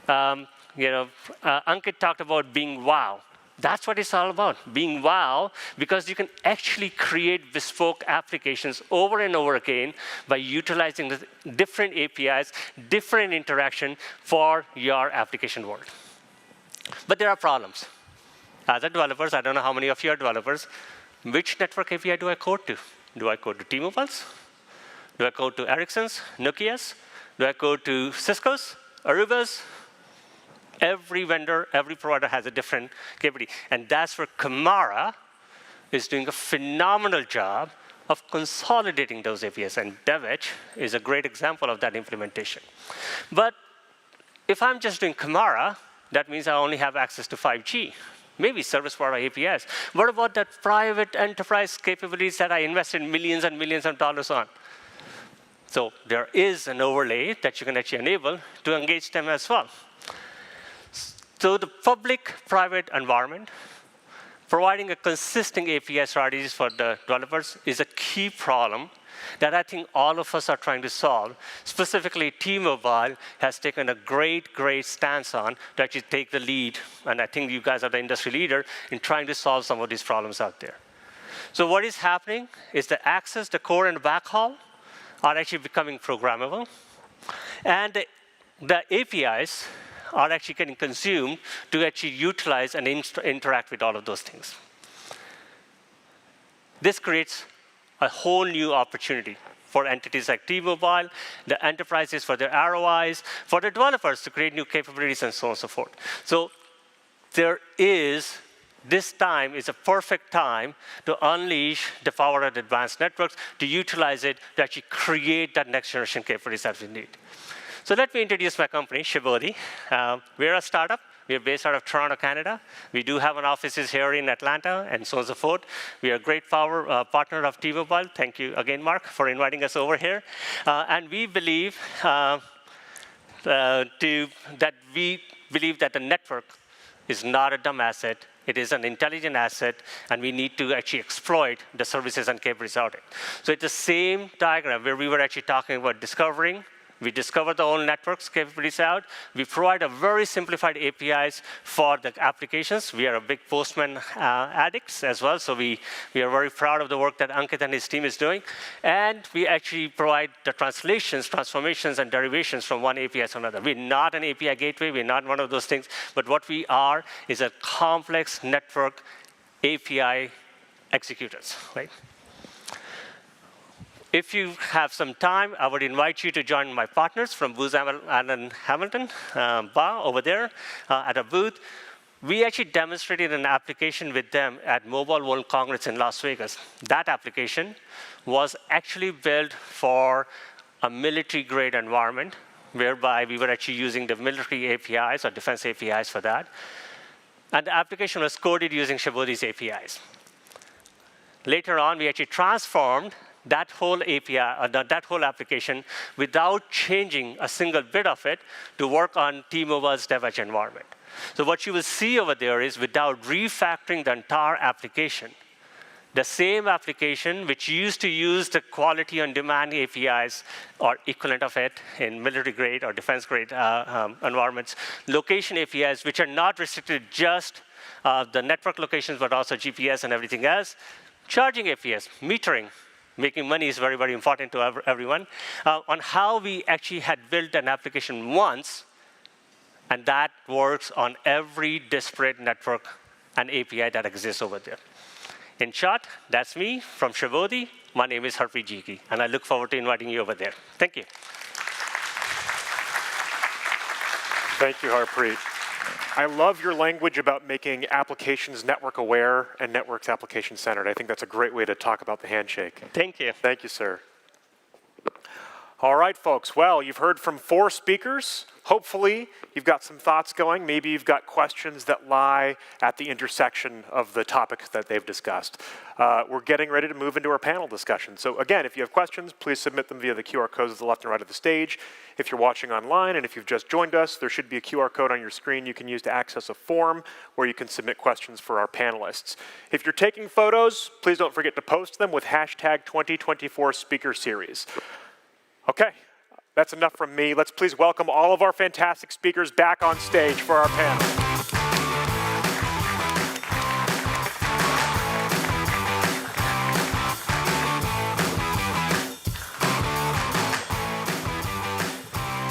Ankit talked about being wow. That's what it's all about, being wow, because you can actually create bespoke applications over and over again by utilizing the different APIs, different interaction for your application world. But there are problems. As a developers, I don't know how many of you are developers, which network API do I code to? Do I code to T-Mobile's? Do I code to Ericsson's, Nokia's? Do I code to Cisco's, Aruba's? Every vendor, every provider has a different capability. And that's where Kamara is doing a phenomenal job of consolidating those APIs. And DevEdge is a great example of that implementation. But if I'm just doing Kamara, that means I only have access to 5G. Maybe service provider APIs. What about that private enterprise capabilities that I invested millions and millions of dollars on? So there is an overlay that you can actually enable to engage them as well. So the public-private environment, providing a consistent API strategies for the developers is a key problem that I think all of us are trying to solve. Specifically, T-Mobile has taken a great stance on to actually take the lead, and I think you guys are the industry leader in trying to solve some of these problems out there. So what is happening is the access, the core and the backhaul are actually becoming programmable, and the APIs are actually getting consumed to actually utilize and interact with all of those things. This creates a whole new opportunity for entities like T-Mobile, the enterprises for their ROIs, for the developers to create new capabilities and so on and so forth. So this time is a perfect time to unleash the power of advanced networks, to utilize it to actually create that next generation capabilities that we need. So let me introduce my company, Shibodi. We're a startup. We're based out of Toronto, Canada. We do have an offices here in Atlanta and so on and so forth. We are a great partner of T-Mobile. Thank you again, Mark, for inviting us over here. And we believe that the network is not a dumb asset. It is an intelligent asset, and we need to actually exploit the services and capabilities out there. So it's the same diagram where we were actually talking about discovering. We discover the whole networks capabilities out. We provide a very simplified APIs for the applications. We are a big Postman addicts as well, so we are very proud of the work that Ankit and his team is doing. And we actually provide the translations, transformations, and derivations from one API to another. We're not an API gateway. We're not one of those things. But what we are is a complex network API executors, right? If you have some time, I would invite you to join my partners from Booz Allen Hamilton, over there at a booth. We actually demonstrated an application with them at Mobile World Congress in Las Vegas. That application was actually built for a military-grade environment, whereby we were actually using the military APIs or defense APIs for that. And the application was coded using Shibodi's APIs. Later on, we actually transformed that whole API, that whole application, without changing a single bit of it, to work on T-Mobile's DevEdge environment. So what you will see over there is, without refactoring the entire application, the same application which used to use the quality on demand APIs or equivalent of it in military-grade or defense-grade environments, location APIs, which are not restricted just the network locations, but also GPS and everything else, charging APIs, metering. Making money is very, very important to everyone, on how we actually had built an application once, and that works on every disparate network and API that exists over there. In short, that's me from Shibodi. My name is Harpreet Jiki, and I look forward to inviting you over there. Thank you. Thank you, Harpreet. I love your language about making applications network aware and networks application centered. I think that's a great way to talk about the handshake. Thank you. Thank you, sir. All right, folks. Well, you've heard from 4 speakers. Hopefully, you've got some thoughts going. Maybe you've got questions that lie at the intersection of the topics that they've discussed. We're getting ready to move into our panel discussion. So again, if you have questions, please submit them via the QR codes to the left and right of the stage. If you're watching online and if you've just joined us, there should be a QR code on your screen you can use to access a form where you can submit questions for our panelists. If you're taking photos, please don't forget to post them with hashtag 2024 Speaker Series. Okay, that's enough from me. Let's please welcome all of our fantastic speakers back on stage for our panel.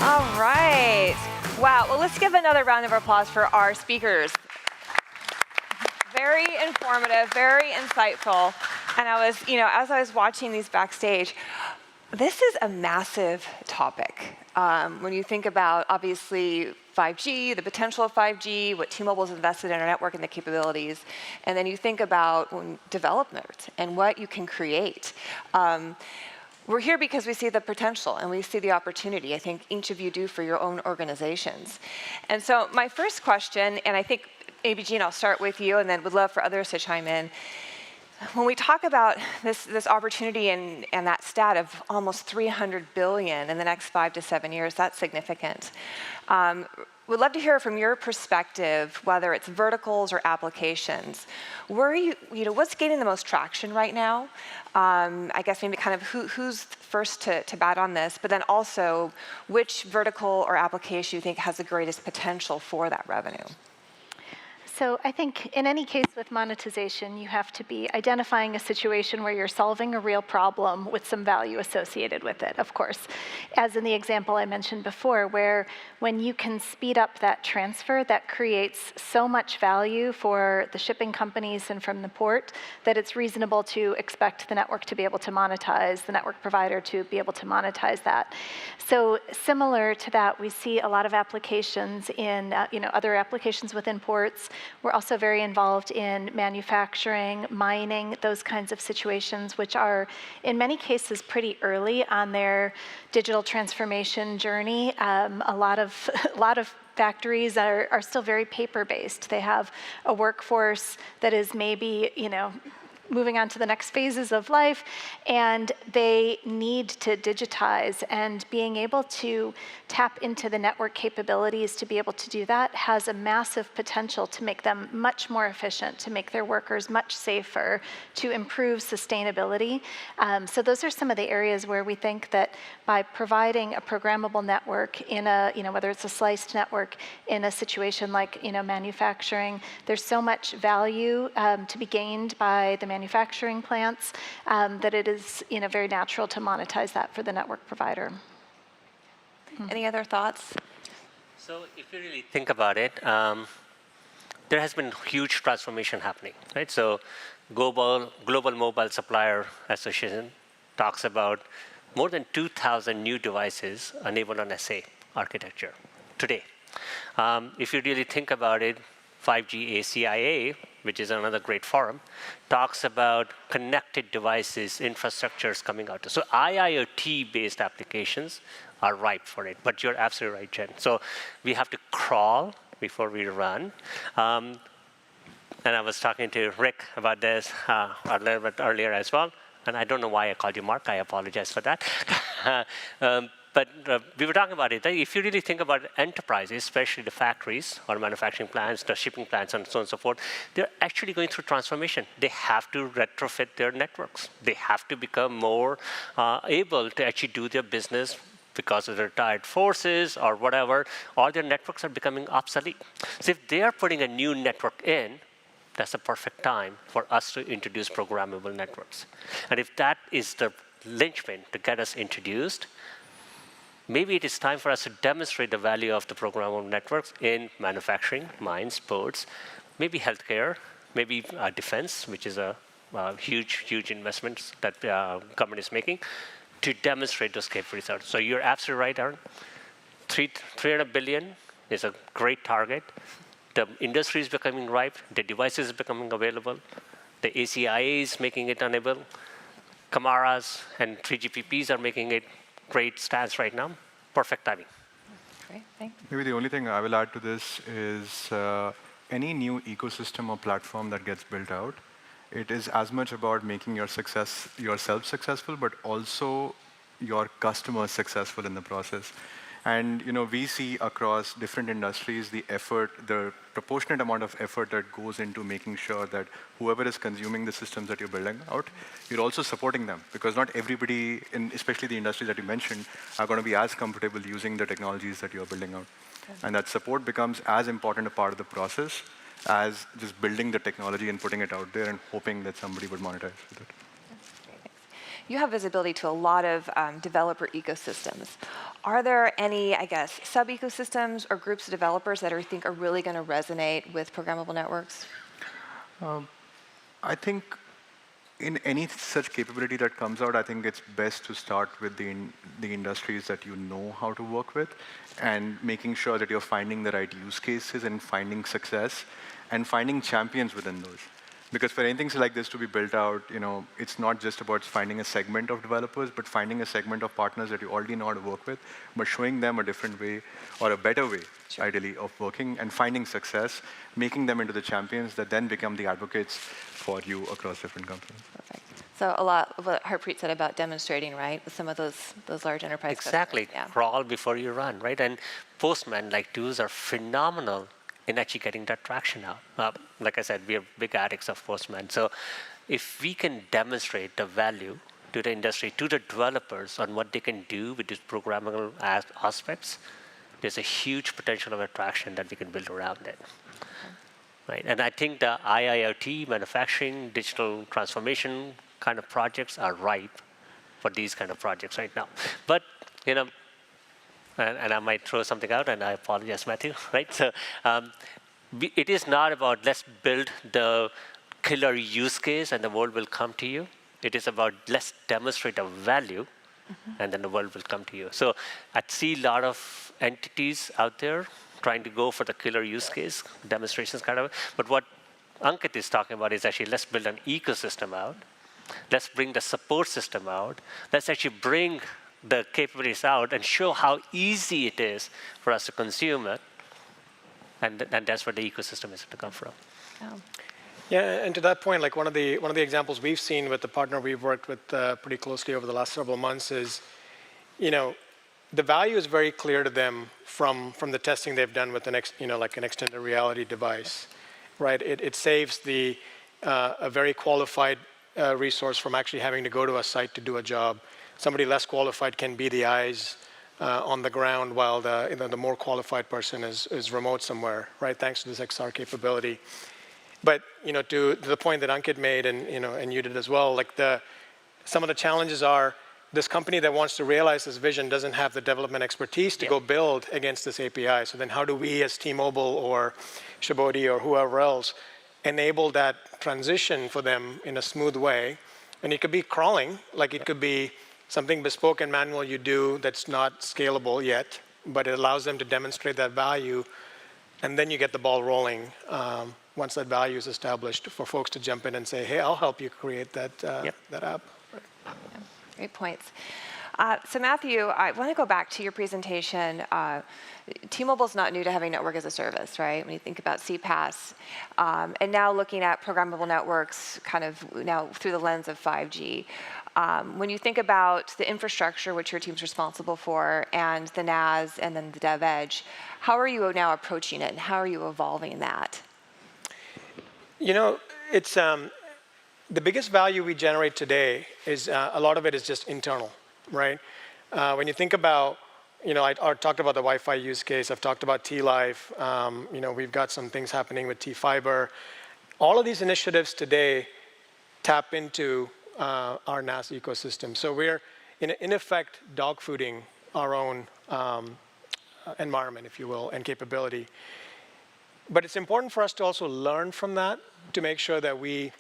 All right. Wow, well, let's give another round of applause for our speakers. Very informative, very insightful. And I was, as I was watching these backstage, this is a massive topic. When you think about, obviously, 5G, the potential of 5G, what T-Mobile's invested in our network and the capabilities, and then you think about development and what you can create. We're here because we see the potential and we see the opportunity. I think each of you do for your own organizations. And so my first question, and I think maybe, Gene, I'll start with you and then would love for others to chime in. When we talk about this opportunity and that stat of almost $300 billion in the next 5 to 7 years, that's significant. We'd love to hear from your perspective, whether it's verticals or applications. What's gaining the most traction right now? I guess maybe kind of who's first to bat on this, but then also which vertical or application you think has the greatest potential for that revenue? So I think in any case with monetization, you have to be identifying a situation where you're solving a real problem with some value associated with it, of course. As in the example I mentioned before, where when you can speed up that transfer, that creates so much value for the shipping companies and from the port that it's reasonable to expect the network to be able to monetize, the network provider to be able to monetize that. So similar to that, we see a lot of applications in other applications within ports. We're also very involved in manufacturing, mining, those kinds of situations, which are in many cases pretty early on their digital transformation journey. A lot of factories are still very paper-based. They have a workforce that is maybe, moving on to the next phases of life, and they need to digitize, and being able to tap into the network capabilities to be able to do that has a massive potential to make them much more efficient, to make their workers much safer, to improve sustainability. So those are some of the areas where we think that by providing a programmable network in a, whether it's a sliced network in a situation like, manufacturing, there's so much value to be gained by the manufacturing plants that it is, very natural to monetize that for the network provider. Any other thoughts? So if you really think about it, there has been huge transformation happening, right? So Global Mobile Supplier Association talks about more than 2,000 new devices enabled on SA architecture today. If you really think about it, 5G ACIA, which is another great forum, talks about connected devices, infrastructures coming out. So IIoT-based applications are ripe for it, but you're absolutely right, Jen. So we have to crawl before we run. And I was talking to Rick about this a little bit earlier as well, and I don't know why I called you Mark, I apologize for that. But we were talking about it. If you really think about enterprises, especially the factories or manufacturing plants, the shipping plants, and so on and so forth, they're actually going through transformation. They have to retrofit their networks. They have to become more able to actually do their business because of the retired forces or whatever, all their networks are becoming obsolete. So if they are putting a new network in, that's the perfect time for us to introduce programmable networks. And if that is the linchpin to get us introduced, maybe it is time for us to demonstrate the value of the programmable networks in manufacturing, mines, ports, maybe healthcare, maybe defense, which is a huge investment that government is making, to demonstrate those capabilities out. So you're absolutely right, Aaron. $300 billion is a great target. The industry is becoming ripe. The devices are becoming available. The ACIA is making it enabled. Camaras and 3GPPs are making it great stance right now. Perfect timing. Great, thanks. Maybe the only thing I will add to this is any new ecosystem or platform that gets built out, it is as much about making yourself successful, but also your customers successful in the process. And we see across different industries the proportionate amount of effort that goes into making sure that whoever is consuming the systems that you're building out, you're also supporting them. Because not everybody, especially the industries that you mentioned, are going to be as comfortable using the technologies that you're building out. And that support becomes as important a part of the process as just building the technology and putting it out there and hoping that somebody would monetize with it. You have visibility to a lot of developer ecosystems. Are there any, I guess, sub-ecosystems or groups of developers that you think are really going to resonate with programmable networks? I think in any such capability that comes out, I think it's best to start with the industries that you know how to work with and making sure that you're finding the right use cases and finding success and finding champions within those. Because for anything like this to be built out, it's not just about finding a segment of developers, but finding a segment of partners that you already know how to work with, but showing them a different way or a better way, ideally, of working and finding success, making them into the champions that then become the advocates for you across different companies. Perfect. So a lot of what Harpreet said about demonstrating, right, with some of those large enterprise Exactly. customers. Yeah. Crawl before you run, right? And Postman-like tools are phenomenal in actually getting that traction out. Like I said, we are big addicts of Postman. So if we can demonstrate the value to the industry, to the developers on what they can do with these programmable aspects, there's a huge potential of attraction that we can build around it. Right? And I think the IIoT, manufacturing, digital transformation kind of projects are ripe for these kind of projects right now. But, and I might throw something out, and I apologize, Matthew, right? So it is not about let's build the killer use case and the world will come to you. It is about let's demonstrate a value, and then the world will come to you. So I see a lot of entities out there trying to go for the killer use case, demonstrations kind of. But what Ankit is talking about is actually let's build an ecosystem out. Let's bring the support system out. Let's actually bring the capabilities out and show how easy it is for us to consume it. And that's where the ecosystem is to come from. Yeah, and to that point, like one of the examples we've seen with the partner we've worked with pretty closely over the last several months is, the value is very clear to them from the testing they've done with like an extended reality device, right? It saves a very qualified resource from actually having to go to a site to do a job. Somebody less qualified can be the eyes on the ground while the more qualified person is remote somewhere, right? Thanks to this XR capability. But to the point that Ankit made and you did as well, like some of the challenges are this company that wants to realize this vision doesn't have the development expertise to go build against this API. So then how do we as T-Mobile or Shibodi or whoever else enable that transition for them in a smooth way? And it could be crawling, like it could be something bespoke and manual you do that's not scalable yet, but it allows them to demonstrate that value, and then you get the ball rolling once that value is established for folks to jump in and say, hey, I'll help you create that app. Right. Yeah, great points. So Matthew, I want to go back to your presentation. T-Mobile's not new to having network as a service, right? When you think about CPaaS, and now looking at programmable networks kind of now through the lens of 5G. When you think about the infrastructure, which your team's responsible for, and the NAS and then the Dev Edge, how are you now approaching it, and how are you evolving that? It's the biggest value we generate today is a lot of it is just internal, right? When you think about, I talked about the Wi-Fi use case. I've talked about T-Life. We've got some things happening with T-Fiber. All of these initiatives today tap into our NAS ecosystem. So we're, in effect, dogfooding our own environment, if you will, and capability. But it's important for us to also learn from that to make sure that we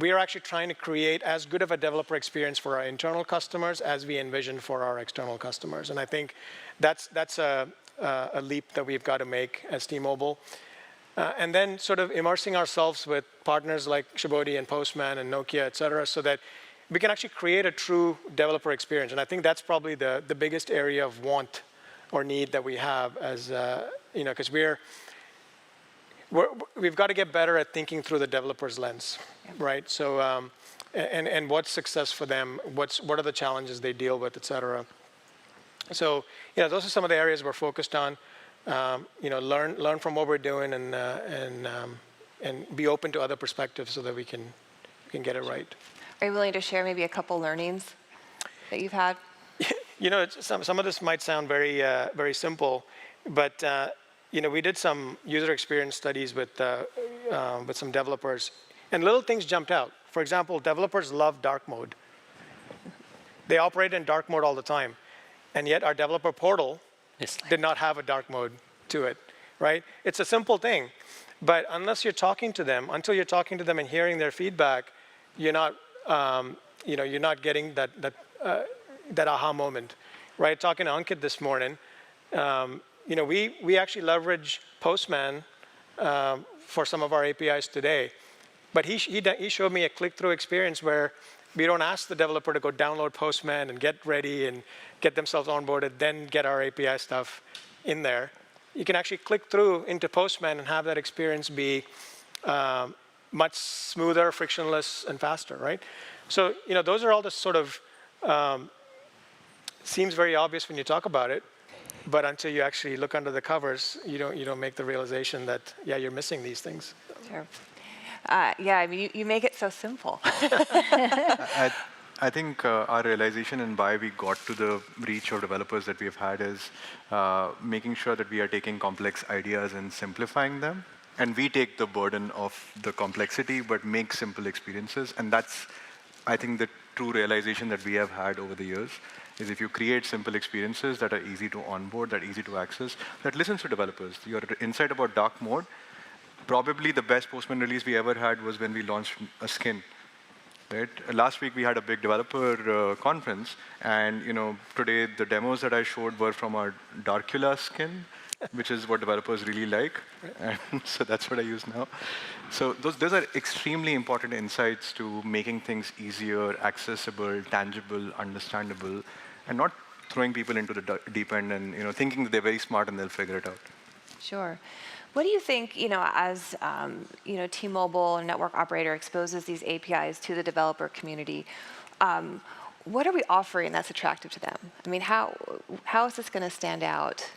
are actually trying to create as good of a developer experience for our internal customers as we envision for our external customers. And I think that's a leap that we've got to make as T-Mobile. And then sort of immersing ourselves with partners like Shibodi and Postman and Nokia, et cetera, so that we can actually create a true developer experience. And I think that's probably the biggest area of want or need that we have as, because we've got to get better at thinking through the developer's lens, right? So, and what's success for them, what are the challenges they deal with, et cetera. So, those are some of the areas we're focused on. Learn from what we're doing and be open to other perspectives so that we can get it right. Are you willing to share maybe a couple learnings that you've had? Some of this might sound very very simple, but we did some user experience studies with some developers, and little things jumped out. For example, developers love dark mode. They operate in dark mode all the time, and yet our developer portal did not have a dark mode to it, right? It's a simple thing, but until you're talking to them and hearing their feedback, you're not getting that aha moment, right? Talking to Ankit this morning, we actually leverage Postman for some of our APIs today, but he showed me a click-through experience where we don't ask the developer to go download Postman and get ready and get themselves onboarded, then get our API stuff in there. You can actually click through into Postman and have that experience be much smoother, frictionless, and faster, right? So, those are all the sort of, seems very obvious when you talk about it, but until you actually look under the covers, you don't make the realization that, you're missing these things. Sure. You make it so simple. I think our realization and why we got to the reach of developers that we've had is making sure that we are taking complex ideas and simplifying them. And we take the burden of the complexity, but make simple experiences. And that's, I think, the true realization that we have had over the years, is if you create simple experiences that are easy to onboard, that are easy to access, that listens to developers. Your insight about dark mode, probably the best Postman release we ever had was when we launched a skin. Right? Last week we had a big developer conference, and today the demos that I showed were from our Darkula skin, which is what developers really like, and so that's what I use now. So those are extremely important insights to making things easier, accessible, tangible, understandable, and not throwing people into the deep end and thinking that they're very smart and they'll figure it out. Sure. What do you think, as T-Mobile, a network operator, exposes these APIs to the developer community? What are we offering that's attractive to them? I mean, how is this going to stand out?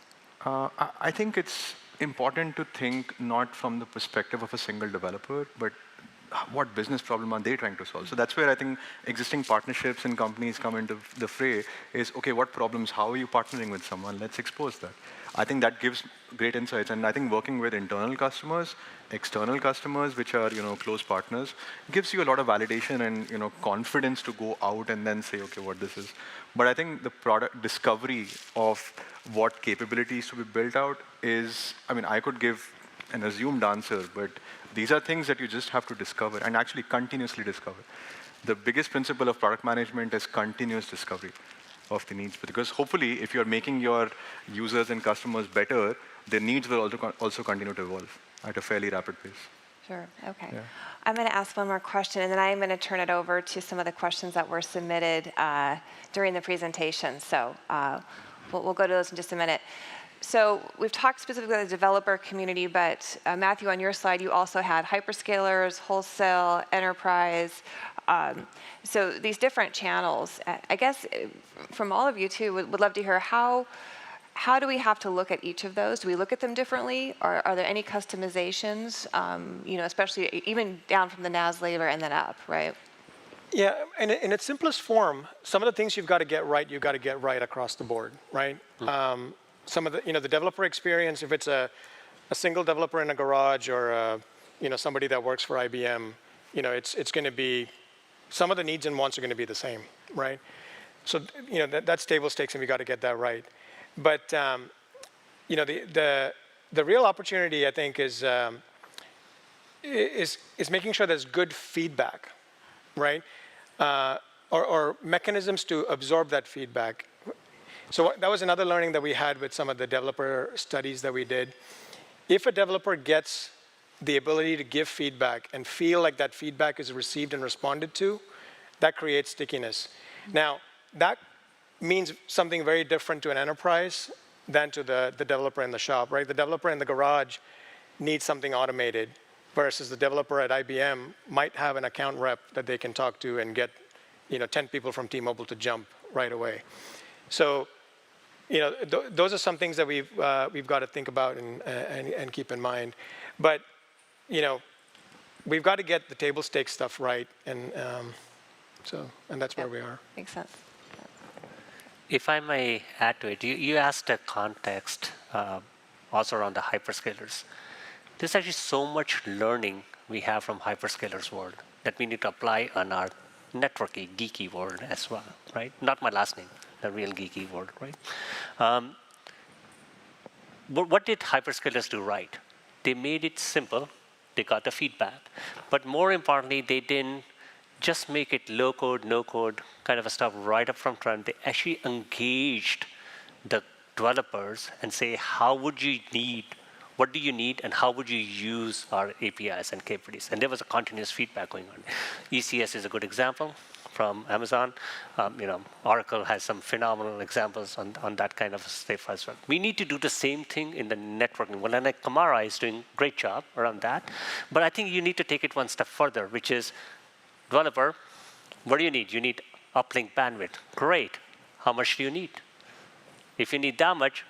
I think it's important to think not from the perspective of a single developer, but what business problem are they trying to solve? So that's where I think existing partnerships and companies come into the fray is, okay, what problems, how are you partnering with someone? Let's expose that. I think that gives great insights. And I think working with internal customers, external customers, which are, close partners, gives you a lot of validation and, confidence to go out and then say, okay, what this is. But I think the product discovery of what capabilities to be built out is, I could give an assumed answer, but these are things that you just have to discover and actually continuously discover. The biggest principle of product management is continuous discovery of the needs, because hopefully if you're making your users and customers better, their needs will also continue to evolve at a fairly rapid pace. Sure, okay. Yeah. I'm going to ask one more question, and then I'm going to turn it over to some of the questions that were submitted during the presentation. So we'll go to those in just a minute. So we've talked specifically about the developer community, but Matthew, on your slide, you also had hyperscalers, wholesale, enterprise. So these different channels. I guess from all of you too, would love to hear how do we have to look at each of those? Do we look at them differently? Or are there any customizations, especially even down from the NAS layer and then up, right? Yeah, and in its simplest form, some of the things you've got to get right across the board, right? Some of the, the developer experience, if it's a single developer in a garage or, somebody that works for IBM, it's going to be, some of the needs and wants are going to be the same, right? So, that's table stakes and we got to get that right. But, the real opportunity, I think, is making sure there's good feedback, right? Or mechanisms to absorb that feedback. So that was another learning that we had with some of the developer studies that we did. If a developer gets the ability to give feedback and feel like that feedback is received and responded to, that creates stickiness. Now, that means something very different to an enterprise than to the developer in the shop, right? The developer in the garage needs something automated, versus the developer at IBM might have an account rep that they can talk to and get 10 people from T-Mobile to jump right away. So those are some things that we've got to think about and keep in mind. But we've got to get the table stakes stuff right, and that's where we are. Makes sense. If I may add to it, you asked a context also around the hyperscalers. There's actually so much learning we have from hyperscalers world that we need to apply on our networky, geeky world as well, right? Not my last name, the real geeky world, right? What did hyperscalers do right? They made it simple. They got the feedback. But more importantly, they didn't just make it low-code, no-code kind of a stuff right up from front. They actually engaged the developers and say, what do you need, and how would you use our APIs and capabilities? And there was a continuous feedback going on. ECS is a good example from Amazon. Oracle has some phenomenal examples on that kind of stuff as well. We need to do the same thing in the networking. Well, and Kamara is doing a great job around that. But I think you need to take it one step further, which is, developer, what do you need? You need uplink bandwidth. Great. How much do you need? If you need that much,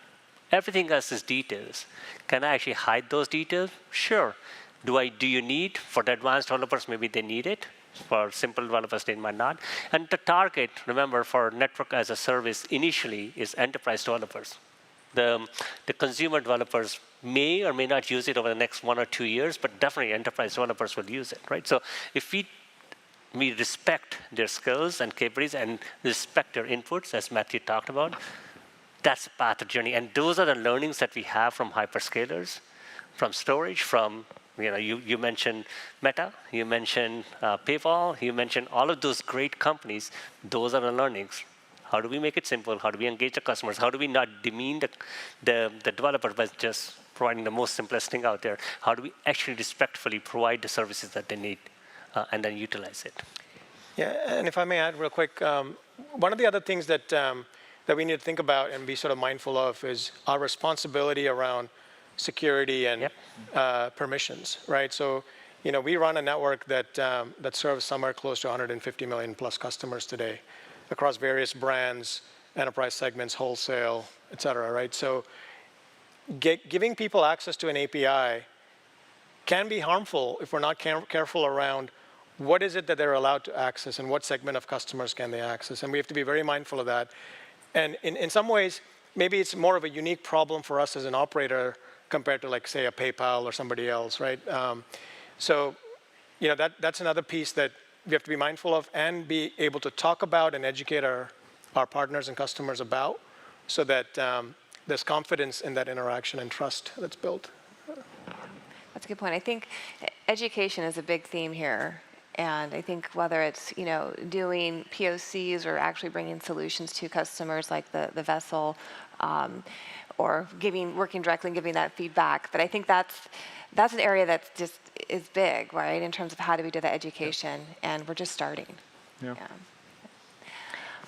everything else is details. Can I actually hide those details? Sure. Do you need, for the advanced developers, maybe they need it. For simple developers, they might not. And the target, remember, for network as a service initially is enterprise developers. The consumer developers may or may not use it over the next 1 or 2 years, but definitely enterprise developers will use it, right? So if we respect their skills and capabilities and respect their inputs, as Matthew talked about, that's the path of journey. And those are the learnings that we have from hyperscalers, from storage, from, you mentioned Meta, you mentioned PayPal, you mentioned all of those great companies. Those are the learnings. How do we make it simple? How do we engage the customers? How do we not demean the developer by just providing the most simplest thing out there? How do we actually respectfully provide the services that they need and then utilize it? Yeah, and if I may add real quick, one of the other things that we need to think about and be sort of mindful of is our responsibility around security and permissions, right? So, we run a network that serves somewhere close to 150 million plus customers today across various brands, enterprise segments, wholesale, et cetera, right? So giving people access to an API can be harmful if we're not careful around what is it that they're allowed to access and what segment of customers can they access. And we have to be very mindful of that. And in some ways, maybe it's more of a unique problem for us as an operator compared to, like, say, a PayPal or somebody else, right? So, that's another piece that we have to be mindful of and be able to talk about and educate our partners and customers about, so that there's confidence in that interaction and trust that's built. That's a good point. I think education is a big theme here. And I think whether it's, doing POCs or actually bringing solutions to customers like the vessel, or working directly and giving that feedback, but I think that's an area that just is big, right, in terms of how do we do the education, and we're just starting. Yeah.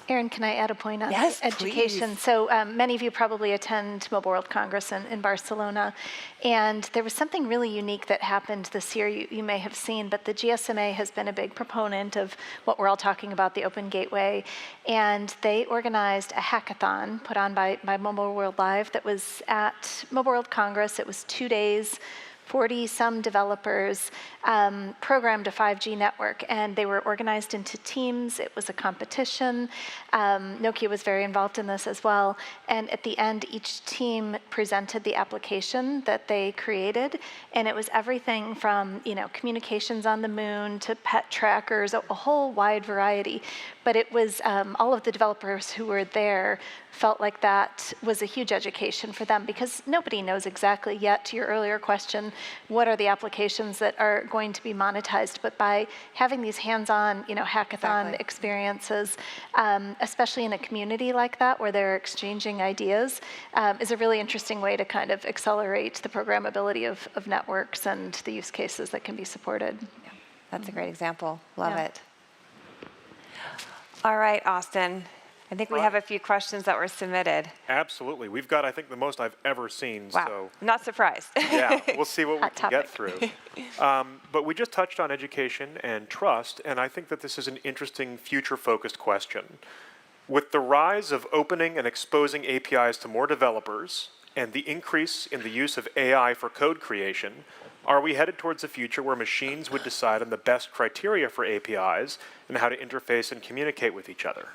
Erin, can I add a point on education? Please. So many of you probably attend Mobile World Congress in Barcelona, and there was something really unique that happened this year you may have seen, but the GSMA has been a big proponent of what we're all talking about, the Open Gateway, and they organized a hackathon put on by Mobile World Live that was at Mobile World Congress. It was 2 days. 40-some developers programmed a 5G network, and they were organized into teams. It was a competition. Nokia was very involved in this as well. And at the end, each team presented the application that they created, and it was everything from communications on the moon to pet trackers, a whole wide variety. But it was all of the developers who were there felt like that was a huge education for them, because nobody knows exactly yet, to your earlier question, what are the applications that are going to be monetized. But by having these hands-on, hackathon experiences, especially in a community like that where they're exchanging ideas, is a really interesting way to kind of accelerate the programmability of networks and the use cases that can be supported. Yeah, that's a great example. Love it. All right, Austin. I think we have a few questions that were submitted. Absolutely. We've got, I think, the most I've ever seen. Wow, So not surprised. yeah, we'll see what we Hot can get topic. through. But we just touched on education and trust, and I think that this is an interesting future-focused question. With the rise of opening and exposing APIs to more developers and the increase in the use of AI for code creation, are we headed towards a future where machines would decide on the best criteria for APIs and how to interface and communicate with each other?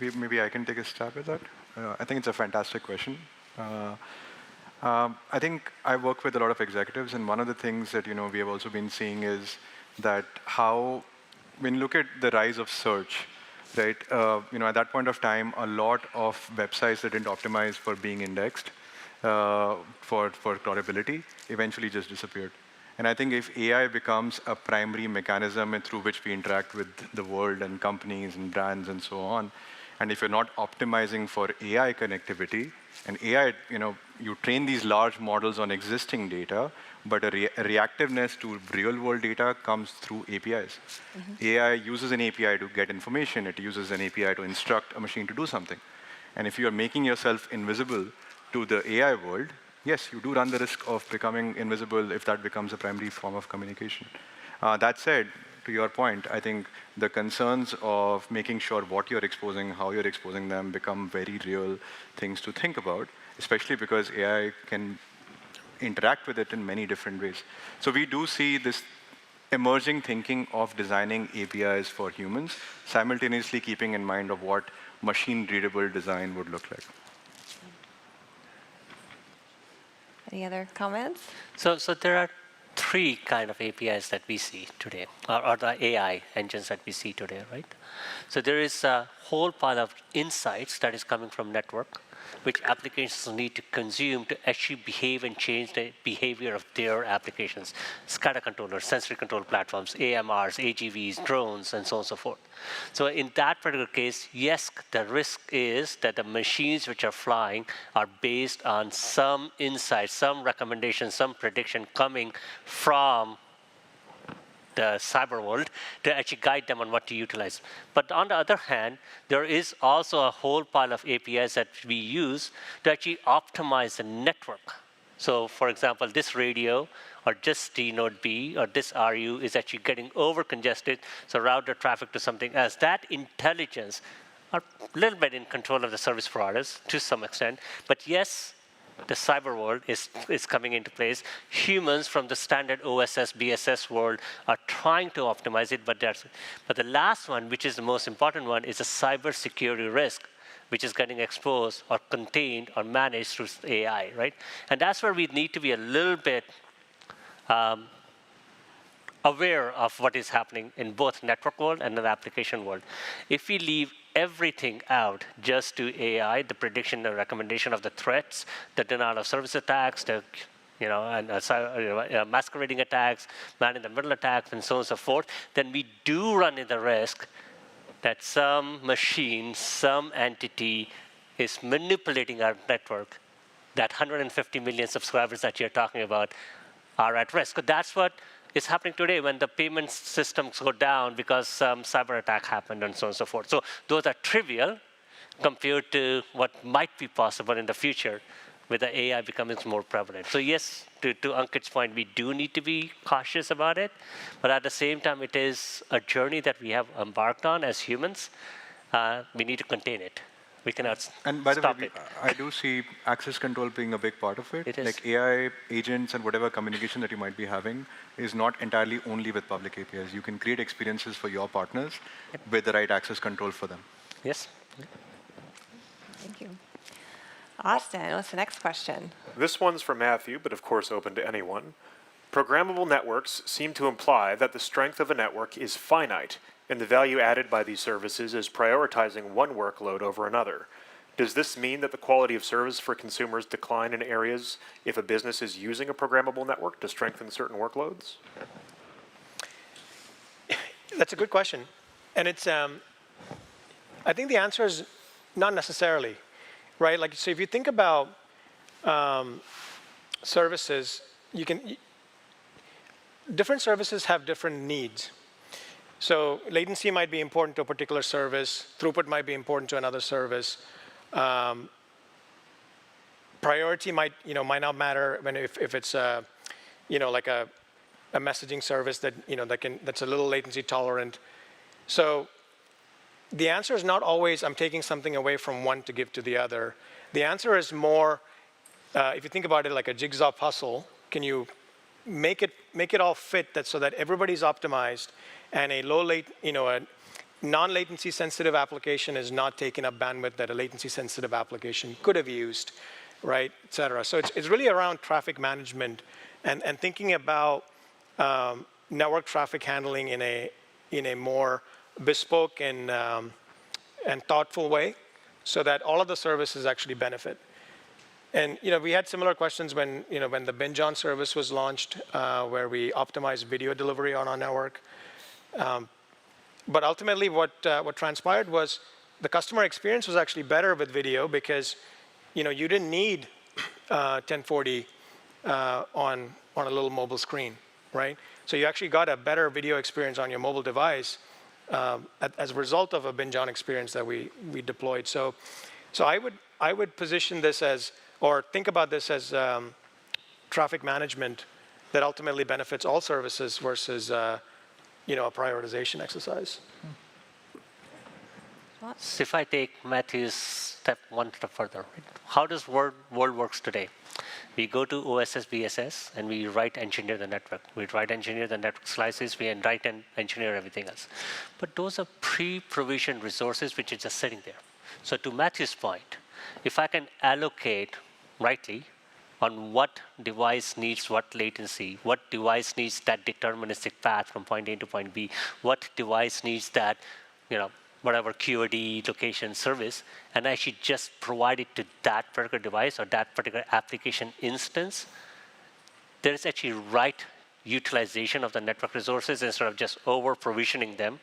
Maybe I can take a stab at that. I think it's a fantastic question. I think I work with a lot of executives, and one of the things that we have also been seeing is that how, when you look at the rise of search, right? At that point of time, a lot of websites that didn't optimize for being indexed for crawlability eventually just disappeared. And I think if AI becomes a primary mechanism through which we interact with the world and companies and brands and so on, and if you're not optimizing for AI connectivity, and AI, you train these large models on existing data, but a reactiveness to real-world data comes through APIs. AI uses an API to get information. It uses an API to instruct a machine to do something. And if you are making yourself invisible to the AI world, yes, you do run the risk of becoming invisible if that becomes a primary form of communication. That said, to your point, I think the concerns of making sure what you're exposing, how you're exposing them become very real things to think about, especially because AI can interact with it in many different ways. So we do see this emerging thinking of designing APIs for humans, simultaneously keeping in mind of what machine-readable design would look like. Any other comments? So there are three kind of APIs that we see today, or the AI engines that we see today, right? So there is a whole pile of insights that is coming from network, which applications need to consume to actually behave and change the behavior of their applications. SCADA controllers, sensory control platforms, AMRs, AGVs, drones, and so on and so forth. So in that particular case, yes, the risk is that the machines which are flying are based on some insight, some recommendation, some prediction coming from the cyber world to actually guide them on what to utilize. But on the other hand, there is also a whole pile of APIs that we use to actually optimize the network. So for example, this radio or just T-Node B or this RU is actually getting over congested, so route the traffic to something else. That intelligence are a little bit in control of the service providers to some extent, but yes, the cyber world is coming into place. Humans from the standard OSS, BSS world are trying to optimize it, but the last one, which is the most important one, is a cyber security risk, which is getting exposed or contained or managed through AI, right? And that's where we need to be a little bit aware of what is happening in both network world and the application world. If we leave everything out just to AI, the prediction, the recommendation of the threats, the denial of service attacks, the masquerading attacks, man-in-the-middle attacks, and so on and so forth, then we do run in the risk that some machine, some entity is manipulating our network, that 150 million subscribers that you're talking about are at risk. So that's what is happening today when the payment systems go down because some cyber attack happened and so on and so forth. So those are trivial compared to what might be possible in the future with the AI becoming more prevalent. So yes, to Ankit's point, we do need to be cautious about it, but at the same time, it is a journey that we have embarked on as humans. We need to contain it. We cannot stop it. And by the way, I do see access control being a big part of it. It is. Like AI agents and whatever communication that you might be having is not entirely only with public APIs. You can create experiences for your partners with the right access control for them. Yes. Thank you. Austin, what's the next question? This one's for Matthew, but of course open to anyone. Programmable networks seem to imply that the strength of a network is finite, and the value added by these services is prioritizing one workload over another. Does this mean that the quality of service for consumers decline in areas if a business is using a programmable network to strengthen certain workloads? That's a good question. And it's, I think the answer is not necessarily, right? Like, so if you think about services, different services have different needs. So latency might be important to a particular service. Throughput might be important to another service. Priority might not matter if it's like a messaging service that that's a little latency tolerant. So the answer is not always I'm taking something away from one to give to the other. The answer is more if you think about it like a jigsaw puzzle. Can you make it all fit so that everybody's optimized and a a non-latency sensitive application is not taking up bandwidth that a latency sensitive application could have used, right, et cetera. So it's really around traffic management and thinking about network traffic handling in a more bespoke and thoughtful way so that all of the services actually benefit. And we had similar questions when the binge on service was launched, where we optimized video delivery on our network. But ultimately, what transpired was the customer experience was actually better with video because you didn't need 1040 on a little mobile screen, right? So you actually got a better video experience on your mobile device as a result of a binge on experience that we deployed. So I would position this as, or think about this as traffic management that ultimately benefits all services versus a prioritization exercise. So if I take Matthew's step one step further, how does world works today? We go to OSS, BSS, and we write engineer the network. We write engineer the network slices, we write and engineer everything else. But those are pre-provisioned resources which are just sitting there. So to Matthew's point, if I can allocate rightly on what device needs what latency, what device needs that deterministic path from point A to point B, what device needs that, whatever QoD location service, and I should just provide it to that particular device or that particular application instance, there is actually right utilization of the network resources instead of just over-provisioning them,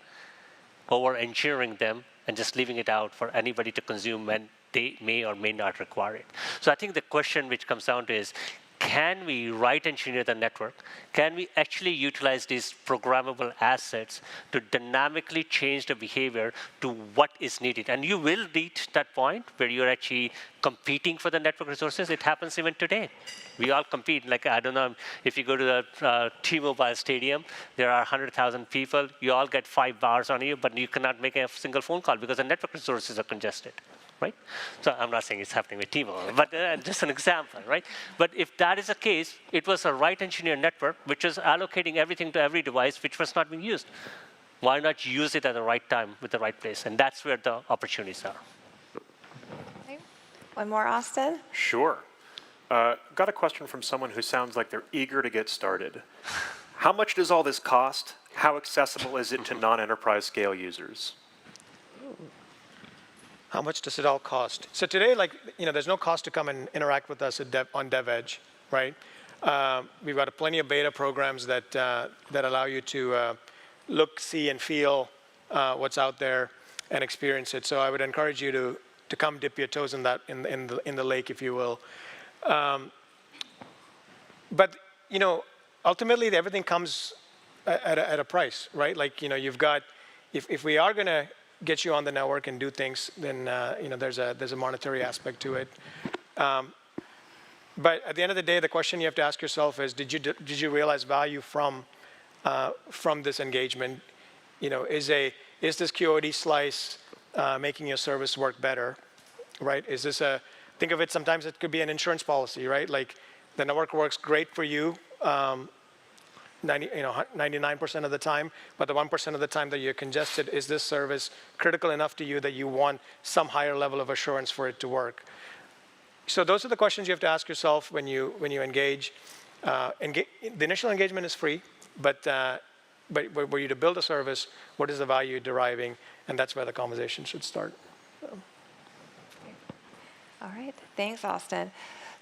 over-engineering them, and just leaving it out for anybody to consume when they may or may not require it. So I think the question which comes down to is, can we right engineer the network? Can we actually utilize these programmable assets to dynamically change the behavior to what is needed? And you will reach that point where you're actually competing for the network resources. It happens even today. We all compete. Like, I don't know, if you go to the T-Mobile Stadium, there are 100,000 people. You all get 5 bars on you, but you cannot make a single phone call because the network resources are congested. Right? So I'm not saying it's happening with T-Mobile, but just an example, right? But if that is the case, it was a right engineer network which was allocating everything to every device which was not being used. Why not use it at the right time with the right place? And that's where the opportunities are. Okay. One more, Austin? Sure. Got a question from someone who sounds like they're eager to get started. How much does all this cost? How accessible is it to non-enterprise scale users? How much does it all cost? So today, there's no cost to come and interact with us on DevEdge, right? We've got plenty of beta programs that allow you to look, see, and feel what's out there and experience it. So I would encourage you to come dip your toes in the lake, if you will. But ultimately, everything comes at a price, right? Like you've got, if we are going to get you on the network and do things, then there's a monetary aspect to it. But at the end of the day, the question you have to ask yourself is, did you realize value from this engagement? Is this QoD slice making your service work better, right? Is this think of it, sometimes it could be an insurance policy, right? Like the network works great for you 99% of the time, but the 1% of the time that you're congested, is this service critical enough to you that you want some higher level of assurance for it to work? So those are the questions you have to ask yourself when you engage. The initial engagement is free, but were you to build a service, what is the value you're deriving? And that's where the conversation should start. So. All right, thanks, Austin.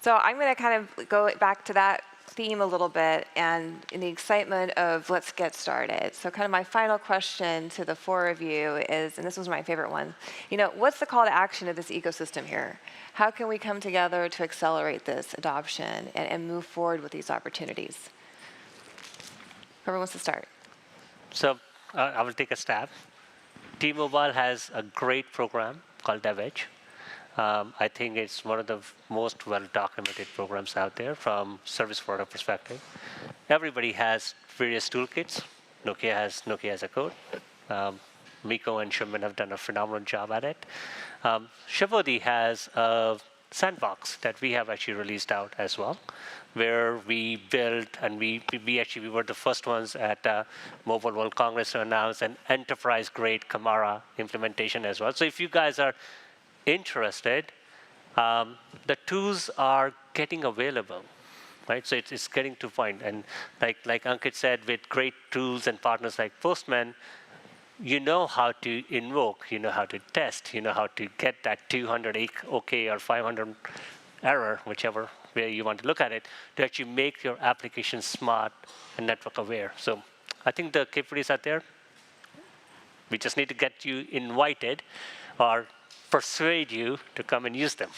So I'm going to kind of go back to that theme a little bit, and in the excitement of let's get started. So kind of my final question to the four of you is, and this was my favorite one, what's the call to action of this ecosystem here? How can we come together to accelerate this adoption and move forward with these opportunities? Whoever wants to start. So I will take a stab. T-Mobile has a great program called DevEdge. I think it's one of the most well-documented programs out there from service product perspective. Everybody has various toolkits. Nokia has a code. Miko and Shuman have done a phenomenal job at it. Shivodi has a sandbox that we have actually released out as well, where we built and we were the first ones at Mobile World Congress to announce an enterprise-grade Camara implementation as well. So if you guys are interested, the tools are getting available, right? So it's getting to point. And like Ankit said, with great tools and partners like Postman, you know how to invoke, you know how to test, you know how to get that 200 OK or 500 error, whichever way you want to look at it, to actually make your application smart and network aware. So I think the capabilities are there. We just need to get you invited or persuade you to come and use them.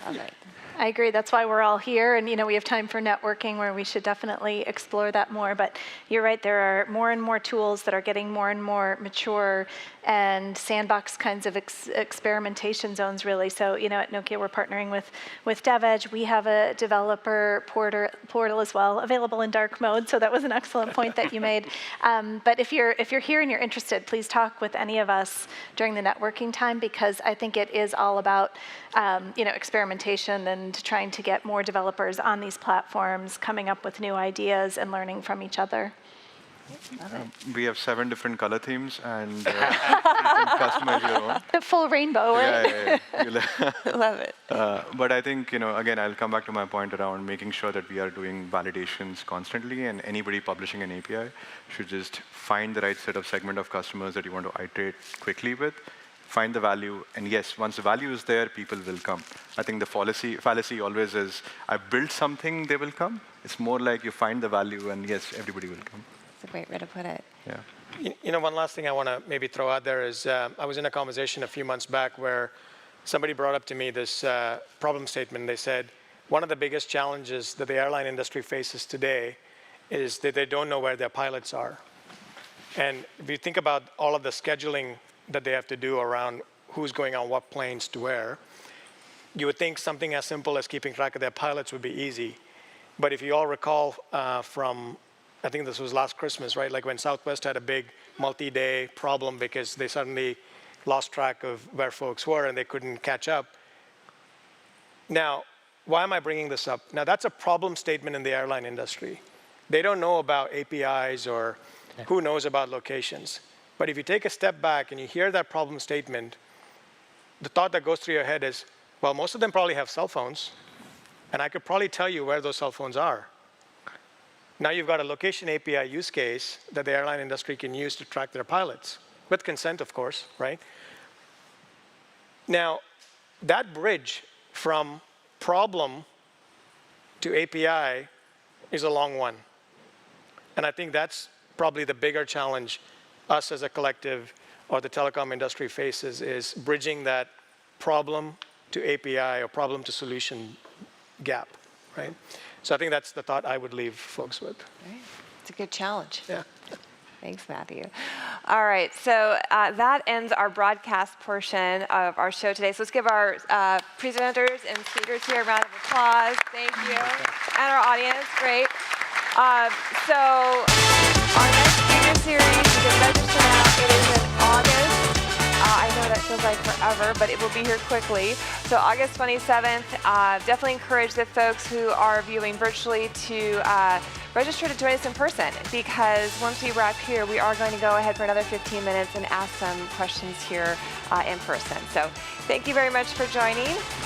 Love it. I agree. That's why we're all here, and we have time for networking where we should definitely explore that more. But you're right, there are more and more tools that are getting more and more mature and sandbox kinds of experimentation zones, really. So, at Nokia, we're partnering with DevEdge. We have a developer portal as well, available in dark mode. So that was an excellent point that you made. But if you're here and you're interested, please talk with any of us during the networking time, because I think it is all about experimentation and trying to get more developers on these platforms, coming up with new ideas and learning from each other. We have 7 different color themes, and you can customize your own. The full rainbow, right? Yeah. Love it. But I think, again, I'll come back to my point around making sure that we are doing validations constantly, and anybody publishing an API should just find the right set of segment of customers that you want to iterate quickly with, find the value, and yes, once the value is there, people will come. I think the fallacy always is, I built something, they will come. It's more like you find the value, and yes, everybody will come. That's a great way to put it. Yeah. One last thing I want to maybe throw out there is I was in a conversation a few months back where somebody brought up to me this problem statement. They said, one of the biggest challenges that the airline industry faces today is that they don't know where their pilots are. And if you think about all of the scheduling that they have to do around who's going on what planes to where, you would think something as simple as keeping track of their pilots would be easy. But if you all recall from, I think this was last Christmas, right? Like when Southwest had a big multi-day problem because they suddenly lost track of where folks were and they couldn't catch up. Now, why am I bringing this up? Now, that's a problem statement in the airline industry. They don't know about APIs or who knows about locations. But if you take a step back and you hear that problem statement, the thought that goes through your head is, well, most of them probably have cell phones, and I could probably tell you where those cell phones are. Now you've got a location API use case that the airline industry can use to track their pilots, with consent, of course, right? Now, that bridge from problem to API is a long one. And I think that's probably the bigger challenge us as a collective or the telecom industry faces, is bridging that problem to API or problem to solution gap, right? So I think that's the thought I would leave folks with. Right. It's a good challenge. Yeah. Thanks, Matthew. All right, so that ends our broadcast portion of our show today. So let's give our presenters and speakers here a round of applause. Thank you. And our audience, great. So our next speaker series, you can register now. It is in August. I know that feels like forever, but it will be here quickly. So August 27th, definitely encourage the folks who are viewing virtually to register to join us in person, because once we wrap here, we are going to go ahead for another 15 minutes and ask some questions here in person. So thank you very much for joining.